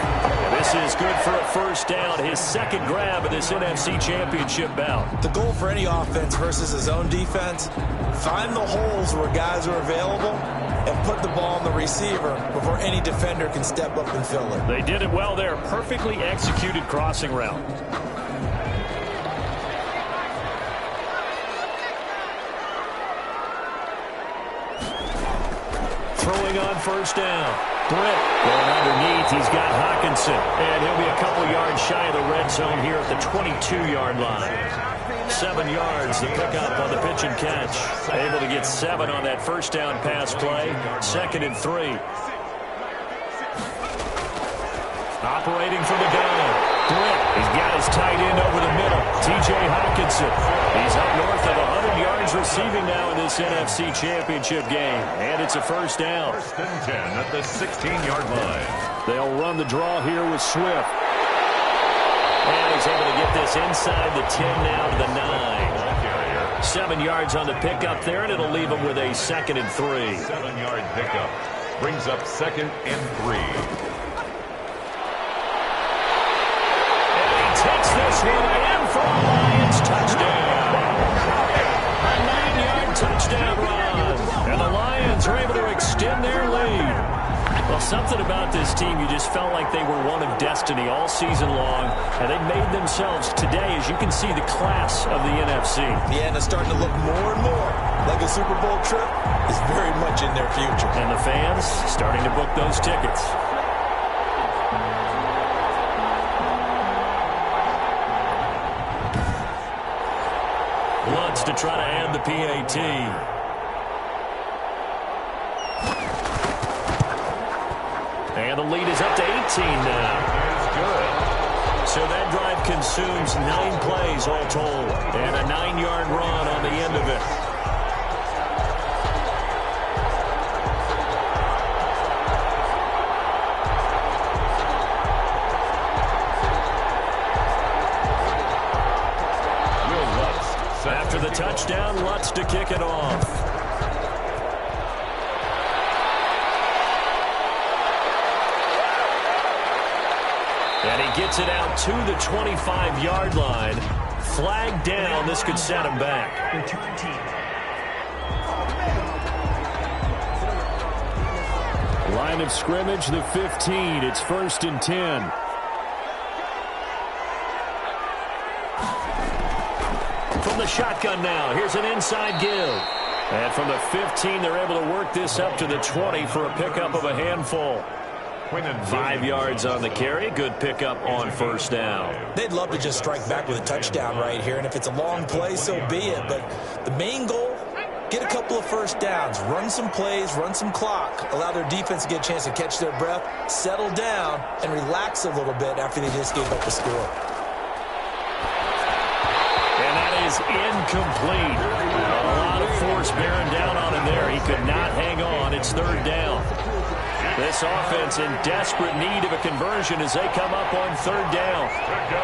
This is good for a first down. His 2nd grab of this NFC Championship bout. The goal for any offense versus his own defense, find the holes where guys are available and put the ball on the receiver before any defender can step up and fill it. They did it well there. Perfectly executed crossing route. Throwing on first down. Britt going underneath. He's got Hawkinson. And he'll be a couple yards shy of the red zone here at the 22-yard line. 7 yards to pick up on the pitch and catch. Able to get 7 on that first down pass play. 2nd and 3. Operating from the gun. split. He's got his tight end over the middle, T.J. Hawkinson. He's up north of 100 yards receiving now in this NFC Championship game. And it's a first down. First and 10 at the 16-yard line. They'll run the draw here with Swift. And he's able to get this inside the 10 now to the 9. 7 yards on the pickup there, and it'll leave him with a 2nd and 3. 7-yard pickup. Brings up 2nd and 3. And he takes this one in for a Lions touchdown. A 9-yard touchdown run. And the Lions are able to extend their lead. Well, something about this team, you just felt like they were one of destiny all season long, and they made themselves today, as you can see, the class of the NFC. Yeah, and it's starting to look more and more like a Super Bowl trip is very much in their future. And the fans starting to book those tickets. Lutz to try to add the PAT. And the lead is up to 18 now. Good. So that drive consumes 9 plays all told. And a 9-yard run on the end of it. After the touchdown, Lutz to kick it off. And he gets it out to the 25-yard line. Flag down. This could set him back. Line of scrimmage, the 15. It's 1st and 10. From the shotgun now, here's an inside give. And from the 15, they're able to work this up to the 20 for a pickup of a handful. 5 yards on the carry. Good pickup on first down. They'd love to just strike back with a touchdown right here, and if it's a long play, so be it. But the main goal, get a couple of first downs, run some plays, run some clock, allow their defense to get a chance to catch their breath, settle down, and relax a little bit after they just gave up the score. And that is incomplete. A lot of force bearing down on him there. He could not hang on. It's 3rd down. This offense in desperate need of a conversion as they come up on 3rd down. Good go.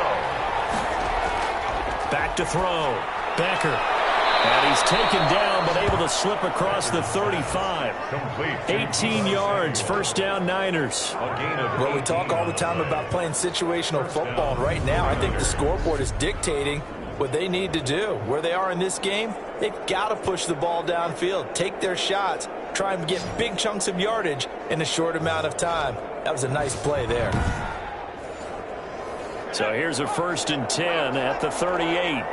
Back to throw. Becker. And he's taken down but able to slip across the 35. Complete. 18 yards. First down, Niners. Well, we talk all the time about playing situational football, and right now I think the scoreboard is dictating what they need to do. Where they are in this game, they've got to push the ball downfield, take their shots, try and get big chunks of yardage in a short amount of time. That was a nice play there. So here's a 1st and 10 at the 38.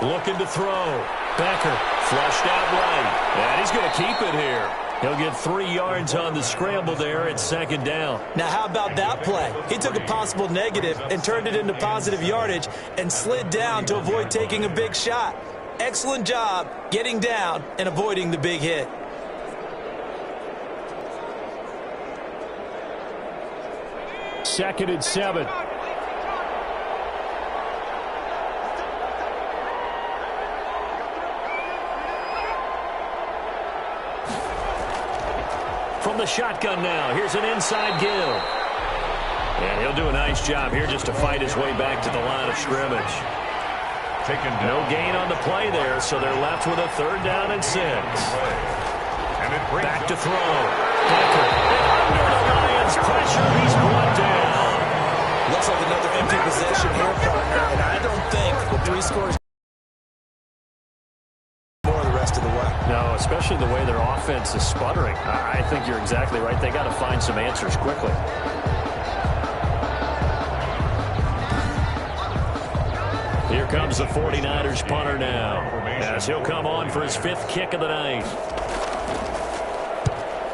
Looking to throw. Becker flushed out right. And he's going to keep it here. He'll get 3 yards on the scramble there at 2nd down. Now, how about that play? He took a possible negative and turned it into positive yardage and slid down to avoid taking a big shot. Excellent job getting down and avoiding the big hit. Second and 7. From the shotgun now, here's an inside give. And he'll do a nice job here just to fight his way back to the line of scrimmage. No gain on the play there, so they're left with a 3rd down and 6. Back to throw. Becker. And under the Lions' pressure, he's brought down. Looks like another empty possession here, partner, and I don't think with 3 scores more the rest of the way. No, especially the way their offense is sputtering. I think you're exactly right. They got to find some answers quickly. Here comes the 49ers punter now, as he'll come on for his 5th kick of the night.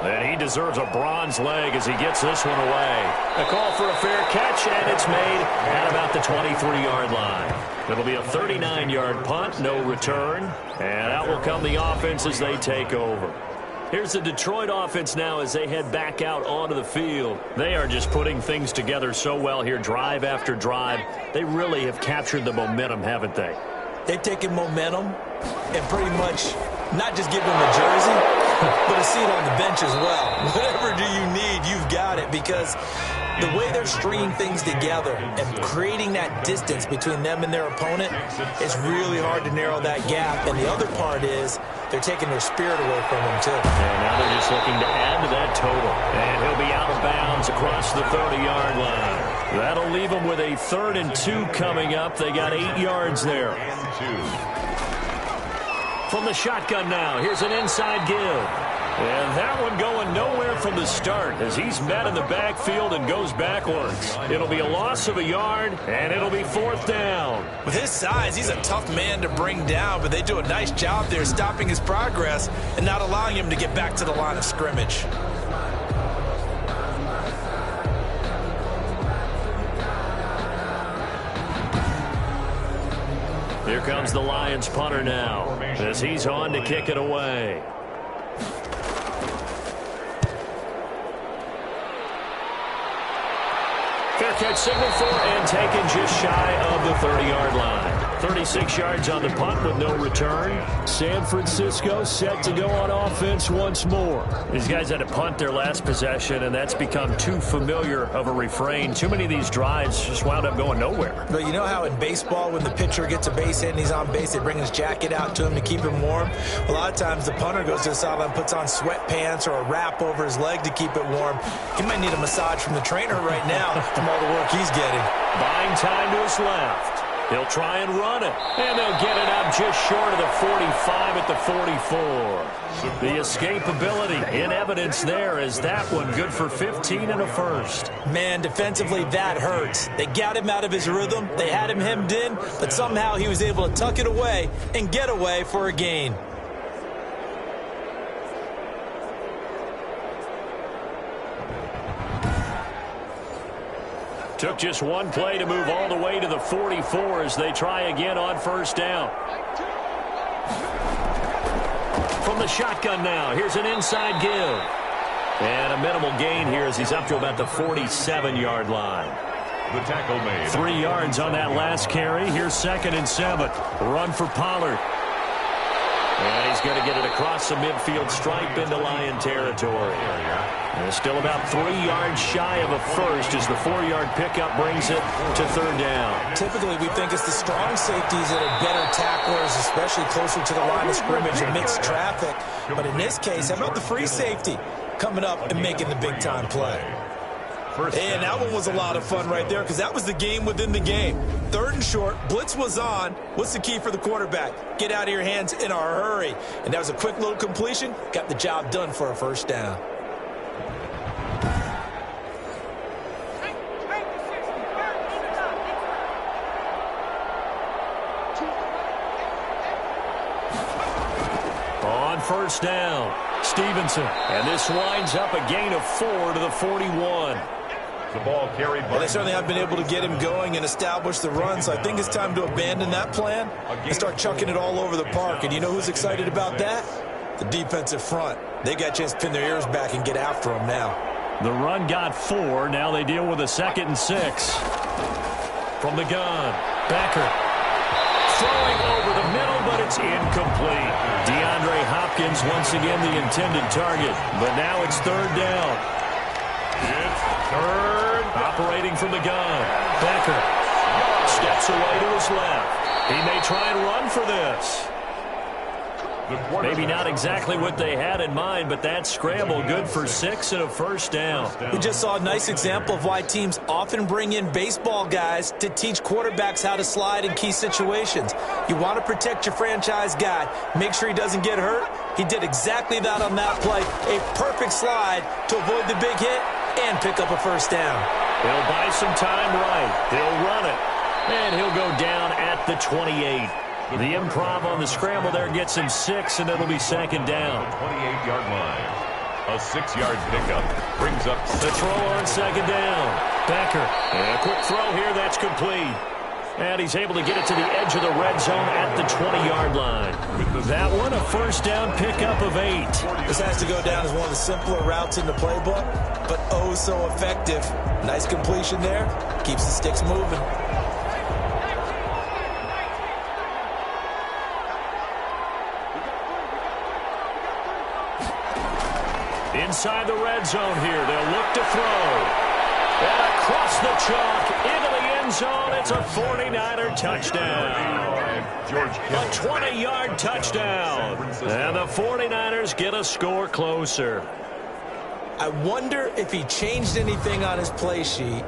And he deserves a bronze leg as he gets this one away. A call for a fair catch, and it's made at about the 23-yard line. It'll be a 39-yard punt, no return. And out will come the offense as they take over. Here's the Detroit offense now as they head back out onto the field. They are just putting things together so well here, drive after drive. They really have captured the momentum, haven't they? They've taken momentum and pretty much not just give them a jersey, but a seat on the bench as well. Whatever do you need, you've got it, because the way they're stringing things together and creating that distance between them and their opponent, it's really hard to narrow that gap. And the other part is they're taking their spirit away from them, too. And now they're just looking to add to that total. And he'll be out of bounds across the 30-yard line. That'll leave them with a 3rd and 2 coming up. They got 8 yards there. From the shotgun now, here's an inside give. And that one going nowhere from the start as he's met in the backfield and goes backwards. It'll be a loss of a yard, and it'll be 4th down. With his size, he's a tough man to bring down, but they do a nice job there stopping his progress and not allowing him to get back to the line of scrimmage. Here comes the Lions punter now as he's on to kick it away. Fair catch signal for and taken just shy of the 30-yard line. 36 yards on the punt with no return. San Francisco set to go on offense once more. These guys had to punt their last possession, and that's become too familiar of a refrain. Too many of these drives just wound up going nowhere. But you know how in baseball, when the pitcher gets a base hit and he's on base, they bring his jacket out to him to keep him warm? A lot of times the punter goes to the sideline, puts on sweatpants or a wrap over his leg to keep it warm. He might need a massage from the trainer right now from all the work he's getting. Buying time to his left. He'll try and run it, and they'll get it up just short of the 45 at the 44. The escapability in evidence there as that one good for 15 and a first. Man, defensively, that hurts. They got him out of his rhythm. They had him hemmed in, but somehow he was able to tuck it away and get away for a gain. Took just one play to move all the way to the 44 as they try again on 1st down. From the shotgun now, here's an inside give. And a minimal gain here as he's up to about the 47-yard line. The tackle made. 3 yards on that last carry. Here's 2nd and 7. Run for Pollard. And he's going to get it across the midfield stripe into Lion territory. And still about 3 yards shy of a first as the 4-yard pickup brings it to 3rd down. Typically, we think it's the strong safeties that are better tacklers, especially closer to the line of scrimmage amidst traffic. But in this case, how about the free safety coming up and making the big-time play? And that one was a lot of fun right there because that was the game within the game. 3rd and short, blitz was on. What's the key for the quarterback? Get out of your hands in a hurry. And that was a quick little completion. Got the job done for a 1st down. On 1st down, Stevenson. And this winds up a gain of 4 to the 41. The ball carried by. Well, they certainly have been able to get him going and establish the run, so I think it's time to abandon that plan and start chucking it all over the park. And you know who's excited about that? The defensive front. They got a chance to pin their ears back and get after him now. The run got 4. Now they deal with a 2nd and 6. From the gun, Becker. Throwing over the middle, but it's incomplete. DeAndre Hopkins once again the intended target, but now it's 3rd down. It's 3rd. Operating from the gun. Becker steps away to his left. He may try and run for this. Maybe not exactly what they had in mind, but that scramble good for 6 and a 1st down. We just saw a nice example of why teams often bring in baseball guys to teach quarterbacks how to slide in key situations. You want to protect your franchise guy. Make sure he doesn't get hurt. He did exactly that on that play. A perfect slide to avoid the big hit and pick up a 1st down. He'll buy some time right. He'll run it. And he'll go down at the 28. The improv on the scramble there gets him 6, and it'll be 2nd down. 28-yard line. A 6-yard pickup brings up the throw on 2nd down. Becker. And a quick throw here. That's complete. And he's able to get it to the edge of the red zone at the 20-yard line. That one, a first down pickup of 8. This has to go down as one of the simpler routes in the playbook, but oh so effective. Nice completion there. Keeps the sticks moving. Inside the red zone here, they'll look to throw. And across the chalk, into the end zone, it's a 49er touchdown. A 20-yard touchdown. And the 49ers get a score closer. I wonder if he changed anything on his play sheet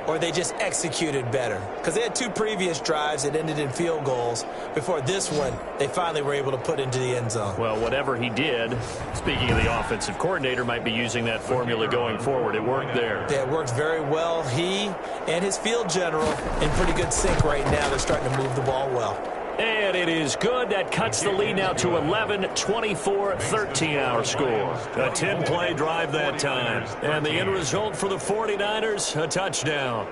or they just executed better. Because they had 2 previous drives that ended in field goals. Before this one, they finally were able to put into the end zone. Well, whatever he did, speaking of the offensive coordinator, might be using that formula going forward. It worked there. Yeah, it worked very well. He and his field general in pretty good sync right now. They're starting to move the ball well. And it is good. That cuts the lead now to 11, 24, 13 our score. A 10-play drive that time. And the end result for the 49ers, a touchdown.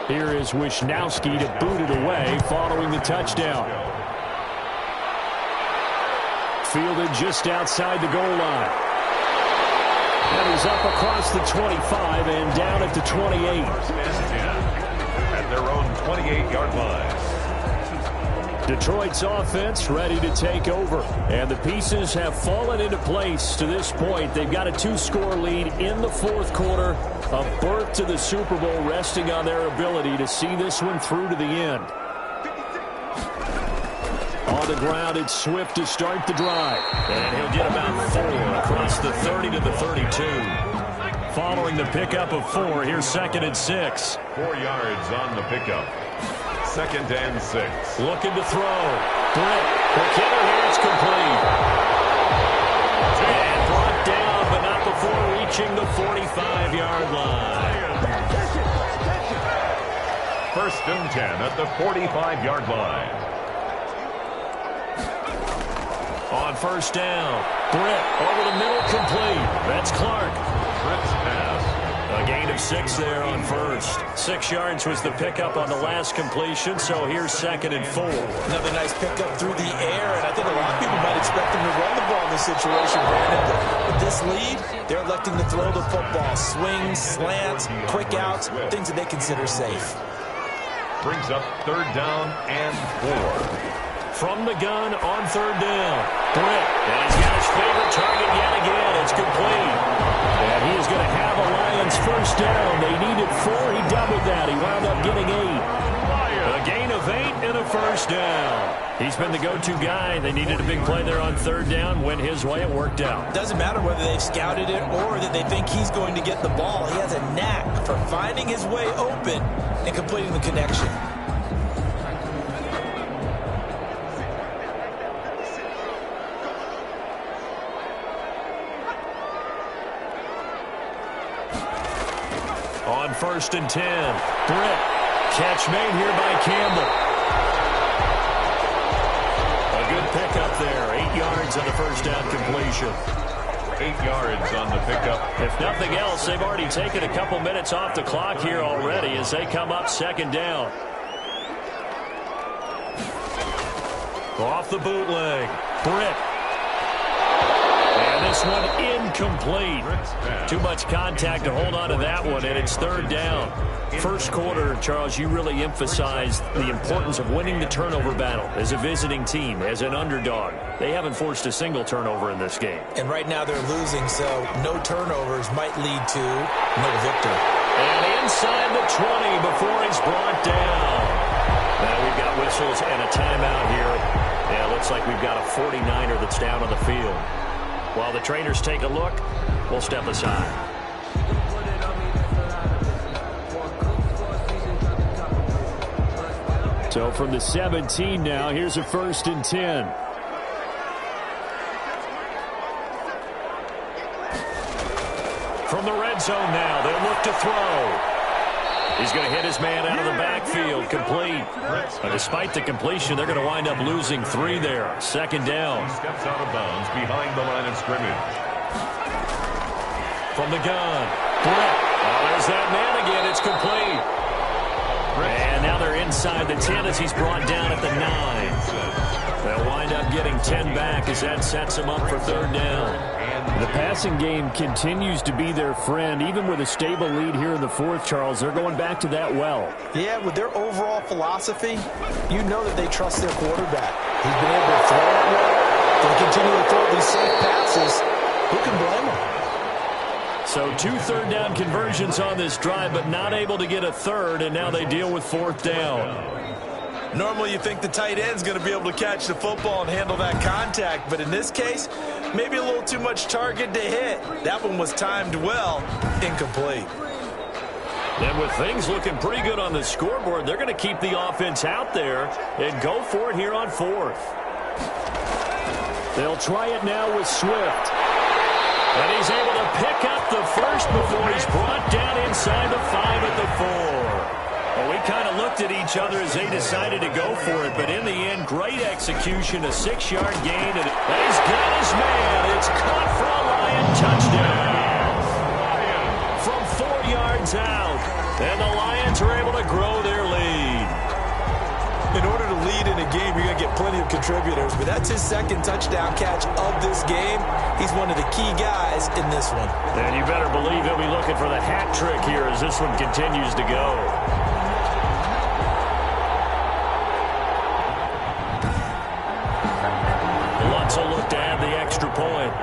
Here is Wisnowski to boot it away following the touchdown. Fielded just outside the goal line. And he's up across the 25 and down at the 28. At their own 28-yard line. Detroit's offense ready to take over. And the pieces have fallen into place to this point. They've got a 2-score lead in the fourth quarter. A berth to the Super Bowl resting on their ability to see this one through to the end. On the ground, it's Swift to start the drive. And he'll get about 4 across the 30 to the 32. Following the pickup of 4, here's 2nd and 6. 4 yards on the pickup. 2nd and 6. Looking to throw. Britt, McKinnon here, it's complete. And brought down, but not before reaching the 45-yard line. 1st and 10 at the 45-yard line. On 1st down, Britt over the middle, complete. That's Clark. Britt's pass. A gain of 6 there on 1st. 6 yards was the pickup on the last completion, so here's 2nd and 4. Another nice pickup through the air, and I think a lot of people might expect them to run the ball in this situation, Brandon. But with this lead, they're electing to throw the football. Swings, slants, quick outs, things that they consider safe. Brings up 3rd down and 4. From the gun on 3rd down. Britt, and he's got his favorite target yet again. It's complete. And he is going to have a Lions 1st down. They needed 4. He doubled that. He wound up getting 8. A gain of 8 and a 1st down. He's been the go-to guy. They needed a big play there on 3rd down. Went his way. It worked out. Doesn't matter whether they've scouted it or that they think he's going to get the ball. He has a knack for finding his way open and completing the connection. On 1st and 10, Britt. Catch made here by Campbell. A good pickup there. 8 yards on the 1st down completion. 8 yards on the pickup. If nothing else, they've already taken a couple minutes off the clock here already as they come up 2nd down. Off the bootleg. Britt. And this one incomplete. Too much contact to hold on to that one, and it's 3rd down. First quarter, Charles, you really emphasized the importance of winning the turnover battle as a visiting team, as an underdog. They haven't forced a single turnover in this game. And right now they're losing, so no turnovers might lead to no victory. And inside the 20 before he's brought down. Now we've got whistles and a timeout here. Yeah, it looks like we've got a 49er that's down on the field. While the trainers take a look, we'll step aside. So from the 17 now, here's a 1st and 10. From the red zone now, they'll look to throw. He's going to hit his man out of the backfield, complete. Despite the completion, they're going to wind up losing 3 there. Second down. He steps out of bounds behind the line of scrimmage. From the gun. Oh, there's that man again. It's complete. And now they're inside the 10 as he's brought down at the 9. They'll wind up getting 10 back as that sets them up for third down. The passing game continues to be their friend. Even with a stable lead here in the fourth, Charles, they're going back to that well. Yeah, with their overall philosophy, you know that they trust their quarterback. He's been able to throw it well. They continue to throw these safe passes. Who can blame them? So 2 third-down conversions on this drive, but not able to get a third, and now they deal with fourth down. Normally you think the tight end's going to be able to catch the football and handle that contact, but in this case, maybe a little too much target to hit. That one was timed well, incomplete. And with things looking pretty good on the scoreboard, they're going to keep the offense out there and go for it here on fourth. They'll try it now with Swift. And he's able to pick up the first before he's brought down inside the 5 at the 4. Well, we kind of looked at each other as they decided to go for it, but in the end, great execution, a 6-yard gain, and he's got his man. It's caught for a Lion touchdown. From 4 yards out, and the Lions are able to grow their lead. In order to lead in a game, you're going to get plenty of contributors, but that's his second touchdown catch of this game. He's one of the key guys in this one. And you better believe he'll be looking for the hat trick here as this one continues to go. Lutz will look to add the extra point.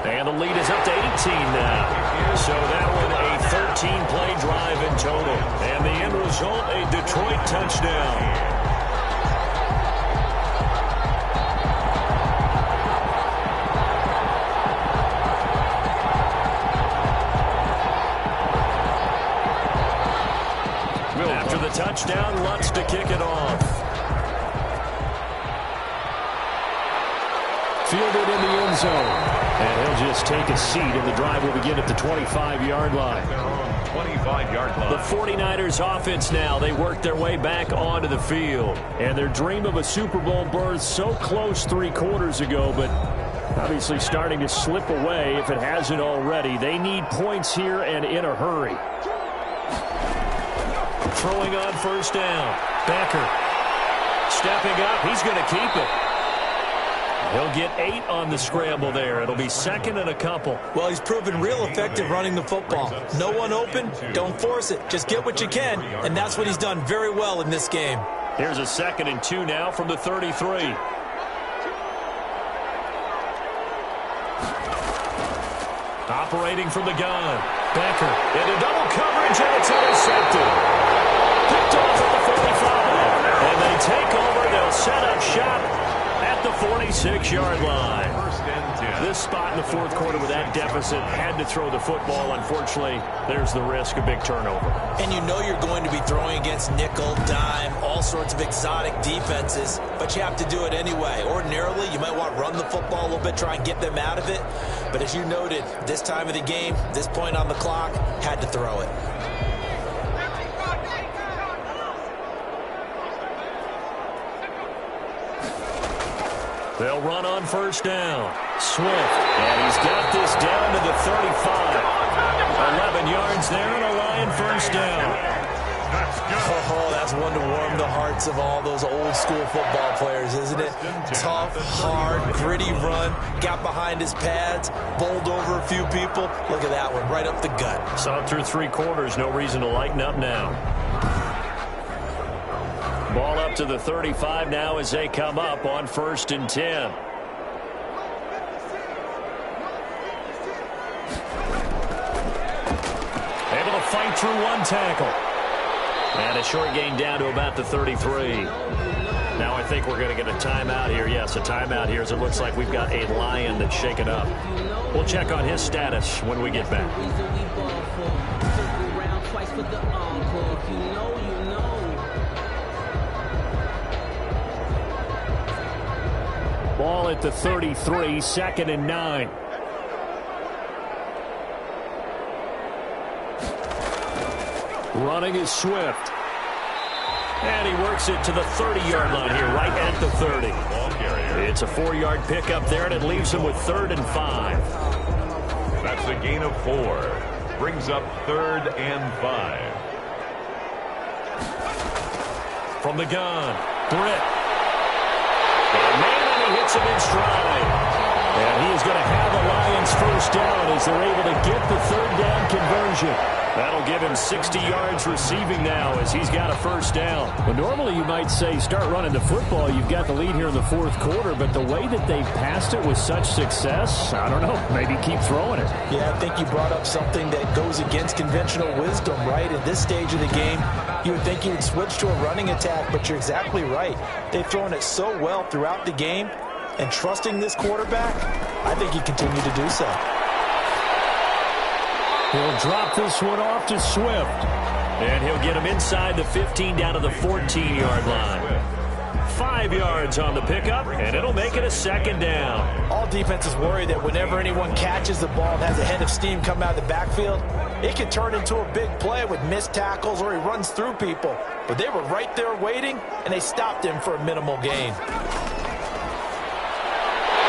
And the lead is up to 18 now. So that one a 13-play drive in total. And the end result, a Detroit touchdown. After the touchdown, Lutz to kick it off. Fielded in the end zone. And he'll just take a seat, and the drive will begin at the 25-yard line. 25-yard line. The 49ers offense now, they work their way back onto the field. And their dream of a Super Bowl berth so close 3 quarters ago, but obviously starting to slip away if it hasn't already. They need points here and in a hurry. Throwing on first down. Becker stepping up. He's going to keep it. He'll get 8 on the scramble there. It'll be second and a couple. Well, he's proven real effective running the football. No one open, don't force it. Just get what you can, and that's what he's done very well in this game. Here's a 2nd and 2 now from the 33. Operating from the gun. Becker into double coverage, and it's intercepted. Picked off at the 45. And they take over. They'll set up shop at the 46-yard line. This spot in the fourth quarter with that deficit had to throw the football. Unfortunately, there's the risk of big turnover. And you know you're going to be throwing against nickel, dime, all sorts of exotic defenses, but you have to do it anyway. Ordinarily, you might want to run the football a little bit, try and get them out of it. But as you noted, this time of the game, this point on the clock, had to throw it. They'll run on first down. Swift, and he's got this down to the 35. 11 yards there, and a Lion first down. Oh, that's one to warm the hearts of all those old school football players, isn't it? Tough, hard, gritty run, got behind his pads, bowled over a few people. Look at that one, right up the gut. Saw it through 3 quarters, no reason to lighten up now. Ball up to the 35 now as they come up on 1st and 10. Able to fight through 1 tackle. And a short gain down to about the 33. Now I think we're going to get a timeout here. Yes, a timeout here as it looks like we've got a Lion that's shaken up. We'll check on his status when we get back. Ball at the 33, 2nd and 9. Running is Swift. And he works it to the 30-yard line here, right at the 30. It's a 4-yard pickup there, and it leaves him with 3rd and 5. That's a gain of 4. Brings up 3rd and 5. From the gun, Britt. And man, and he hits him in stride. And he is going to have the Lions first down as they're able to get the 3rd down conversion. That'll give him 60 yards receiving now as he's got a first down. Well, normally you might say start running the football. You've got the lead here in the 4th quarter, but the way that they passed it with such success, I don't know, maybe keep throwing it. Yeah, I think you brought up something that goes against conventional wisdom, right? At this stage of the game, you would think you would switch to a running attack, but you're exactly right. They've thrown it so well throughout the game, and trusting this quarterback, I think he continued to do so. He'll drop this one off to Swift. And he'll get him inside the 15 down to the 14-yard line. 5 yards on the pickup, and it'll make it a 2nd down. All defenses worry that whenever anyone catches the ball and has a head of steam come out of the backfield, it can turn into a big play with missed tackles or he runs through people. But they were right there waiting, and they stopped him for a minimal gain.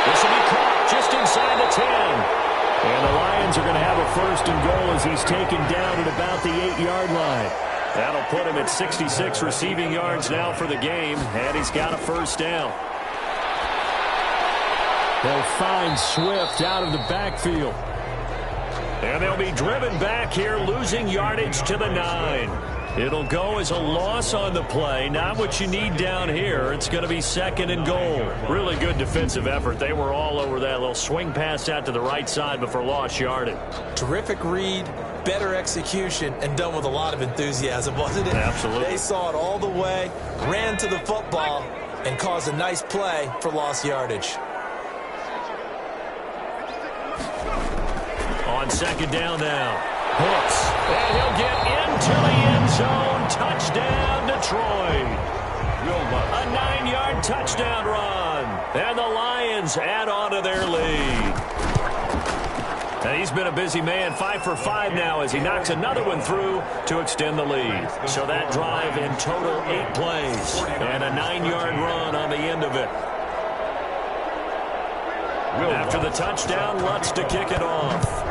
This will be caught just inside the 10. And the Lions are going to have a 1st and goal as he's taken down at about the 8-yard line. That'll put him at 66 receiving yards now for the game, and he's got a first down. They'll find Swift out of the backfield. And they'll be driven back here, losing yardage to the 9. It'll go as a loss on the play. Not what you need down here. It's going to be 2nd and goal. Really good defensive effort. They were all over that little swing pass out to the right side before lost yardage. Terrific read, better execution, and done with a lot of enthusiasm, wasn't it? Absolutely. They saw it all the way, ran to the football, and caused a nice play for lost yardage. On 2nd down now. Hooks. And he'll get into the end zone. Touchdown, Detroit. A 9-yard touchdown run. And the Lions add on to their lead. And he's been a busy man, 5 for 5 now as he knocks another one through to extend the lead. So that drive in total 8 plays. And a 9-yard run on the end of it. After the touchdown, Lutz to kick it off.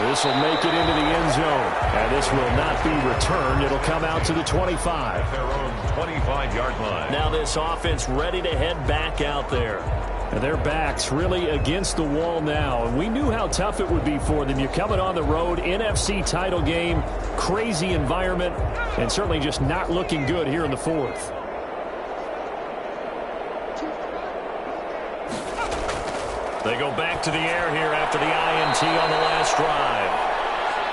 This will make it into the end zone. And this will not be returned. It'll come out to the 25. Their own 25-yard line. Now this offense ready to head back out there. And their backs really against the wall now. And we knew how tough it would be for them. You're coming on the road, NFC title game, crazy environment, and certainly just not looking good here in the 4th. They go back to the air here after the INT on the last drive.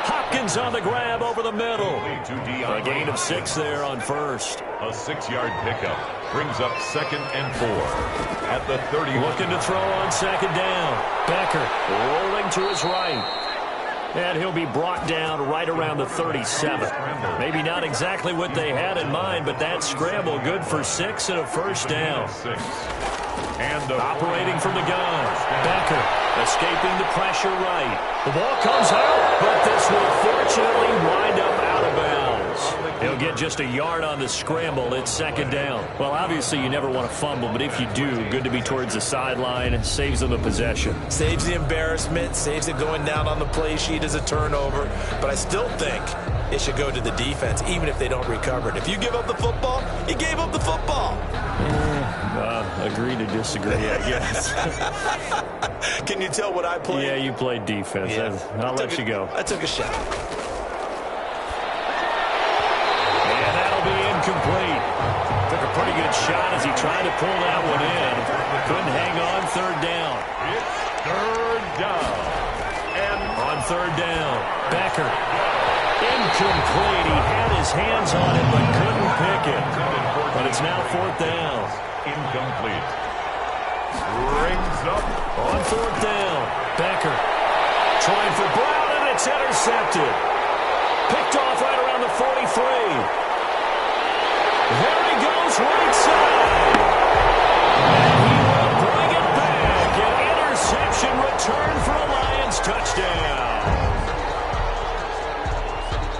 Hopkins on the grab over the middle. A gain of 6 there on 1st. A 6-yard pickup brings up 2nd and 4 at the 30. Looking to throw on 2nd down. Becker rolling to his right. And he'll be brought down right around the 37. Maybe not exactly what they had in mind, but that scramble good for 6 and a first down. And operating from the gun. Becker escaping the pressure right. The ball comes out, but this will fortunately wind up out of bounds. He'll get just a yard on the scramble. It's 2nd down. Well, obviously you never want to fumble, but if you do, good to be towards the sideline. It saves them a possession. Saves the embarrassment, saves it going down on the play sheet as a turnover. But I still think it should go to the defense, even if they don't recover it. If you give up the football, you gave up the football. Agree to disagree, I guess. Can you tell what I played? Yeah, you played defense. Yeah. I'll let you go. I took a shot. And that'll be incomplete. Took a pretty good shot as he tried to pull that one in. Couldn't hang on. 3rd down. It's 3rd down. And on 3rd down, Becker. Incomplete. He had his hands on it but couldn't pick it. But it's now 4th down. Incomplete. Rings up. On 4th down, Becker trying for Brown, and it's intercepted. Picked off right around the 43. There he goes, right side. And he will bring it back. An interception return for a Lions touchdown.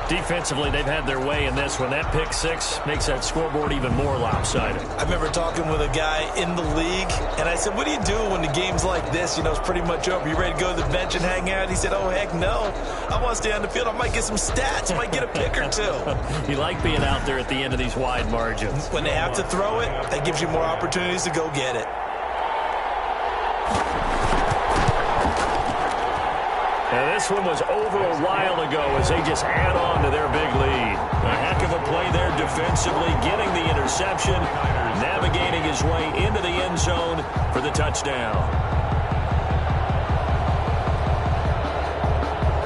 Defensively, they've had their way in this one. That pick six makes that scoreboard even more lopsided. I remember talking with a guy in the league, and I said, what do you do when the game's like this? You know, it's pretty much over. You ready to go to the bench and hang out? He said, oh, heck no. I want to stay on the field. I might get some stats. I might get a pick or two. You like being out there at the end of these wide margins. When they have to throw it, that gives you more opportunities to go get it. Now, this one was over a while ago as they just add on to their big lead. A heck of a play there defensively, getting the interception, navigating his way into the end zone for the touchdown.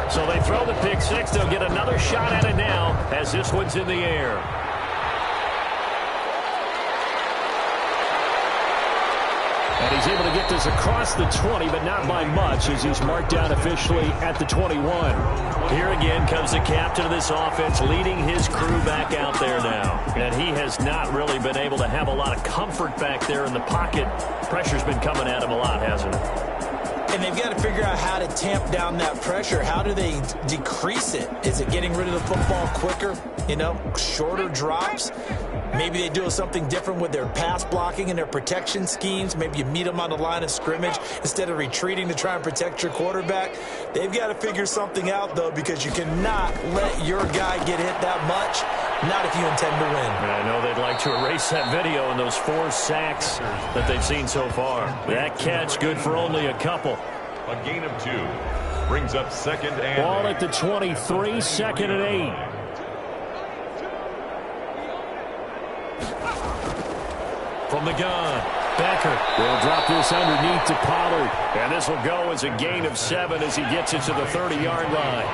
So they throw the pick six. They'll get another shot at it now as this one's in the air. And he's able to get this across the 20, but not by much, as he's marked down officially at the 21. Here again comes the captain of this offense, leading his crew back out there now. And he has not really been able to have a lot of comfort back there in the pocket. Pressure's been coming at him a lot, hasn't it? And they've got to figure out how to tamp down that pressure. How do they decrease it? Is it getting rid of the football quicker? You know, shorter drops? Maybe they do something different with their pass blocking and their protection schemes. Maybe you meet them on the line of scrimmage instead of retreating to try and protect your quarterback. They've got to figure something out, though, because you cannot let your guy get hit that much, not if you intend to win. And I know they'd like to erase that video and those 4 sacks that they've seen so far. That catch good for only a couple. A gain of 2 brings up second and ball at the 23, second and 8. From the gun, Becker will drop this underneath to Pollard. And this will go as a gain of 7 as he gets it to the 30-yard line.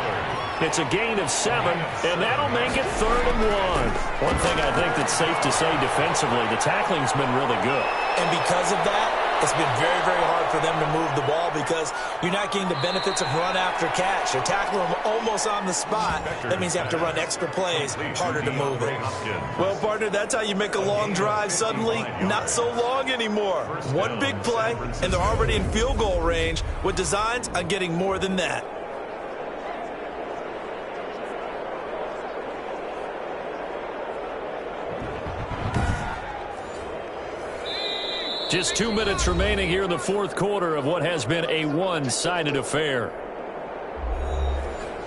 It's a gain of 7, and that'll make it 3rd and 1. One thing I think that's safe to say defensively, the tackling's been really good. And because of that, it's been very, very hard for them to move the ball because you're not getting the benefits of run after catch. You're tackling them almost on the spot. That means you have to run extra plays, harder to move it. Well, partner, that's how you make a long drive suddenly not so long anymore. One big play, and they're already in field goal range with designs on getting more than that. Just 2 minutes remaining here in the 4th quarter of what has been a one-sided affair.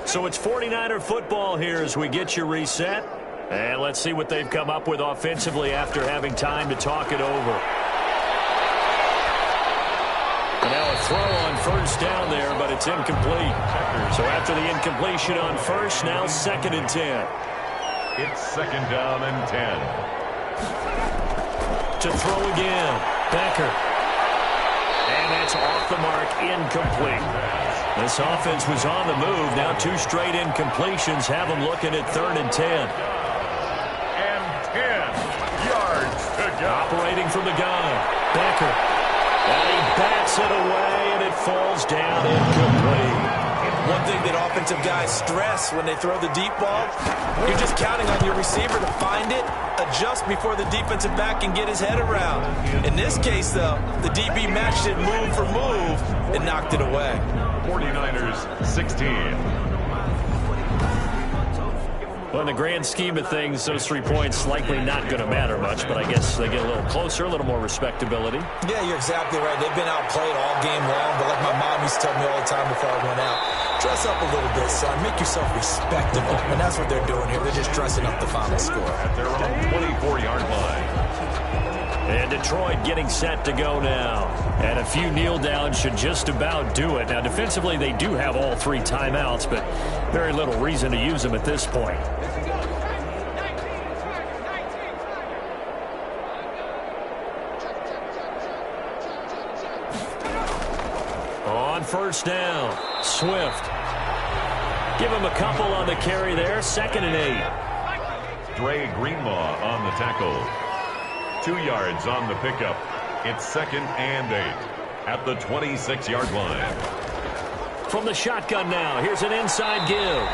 So it's 49er football here as we get you reset. And let's see what they've come up with offensively after having time to talk it over. And now a throw on first down there, but it's incomplete. So after the incompletion on first, now 2nd and 10. It's 2nd down and 10. To throw again. Becker. And that's off the mark, incomplete. This offense was on the move. Now 2 straight incompletions have them looking at 3rd and 10. And 10 yards to go. Operating from the gun. Becker. And he bats it away, and it falls down incomplete. One thing that offensive guys stress when they throw the deep ball, you're just counting on your receiver to find it, adjust before the defensive back can get his head around. In this case, though, the DB matched it move for move and knocked it away. 49ers 16. Well, in the grand scheme of things, those 3 points likely not going to matter much, but I guess they get a little closer, a little more respectability. Yeah, you're exactly right. They've been outplayed all game long, but like my mom used to tell me all the time before I went out, dress up a little bit, son. Make yourself respectable. And that's what they're doing here. They're just dressing up the final score. At their own 24-yard line. And Detroit getting set to go now. And a few kneel downs should just about do it. Now, defensively, they do have all 3 timeouts, but very little reason to use them at this point. On first down, Swift. Give him a couple on the carry there. 2nd and 8. Dre Greenlaw on the tackle. 2 yards on the pickup. It's 2nd and 8 at the 26-yard line. From the shotgun now, here's an inside give.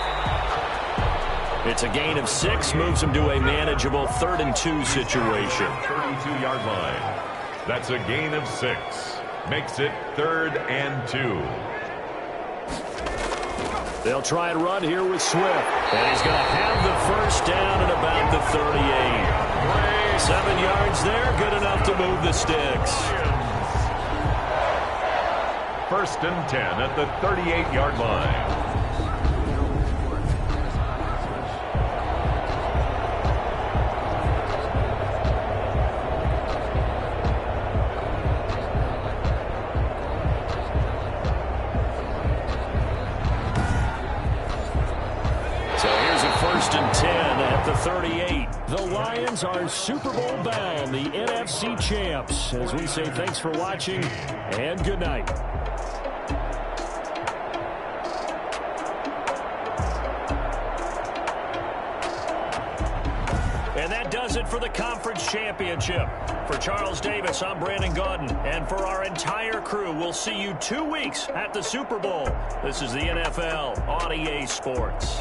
It's a gain of 6, moves him to a manageable 3rd and 2 situation. 32-yard line. That's a gain of 6. Makes it 3rd and 2. They'll try and run here with Swift. And he's going to have the first down at about the 38. 7 yards there, good enough to move the sticks. First and 10 at the 38-yard line. First and 10 at the 38. The Lions are Super Bowl bound, the NFC champs. As we say thanks for watching and good night. And that does it for the conference championship. For Charles Davis, I'm Brandon Gaudin. And for our entire crew, we'll see you 2 weeks at the Super Bowl. This is the NFL on EA Sports.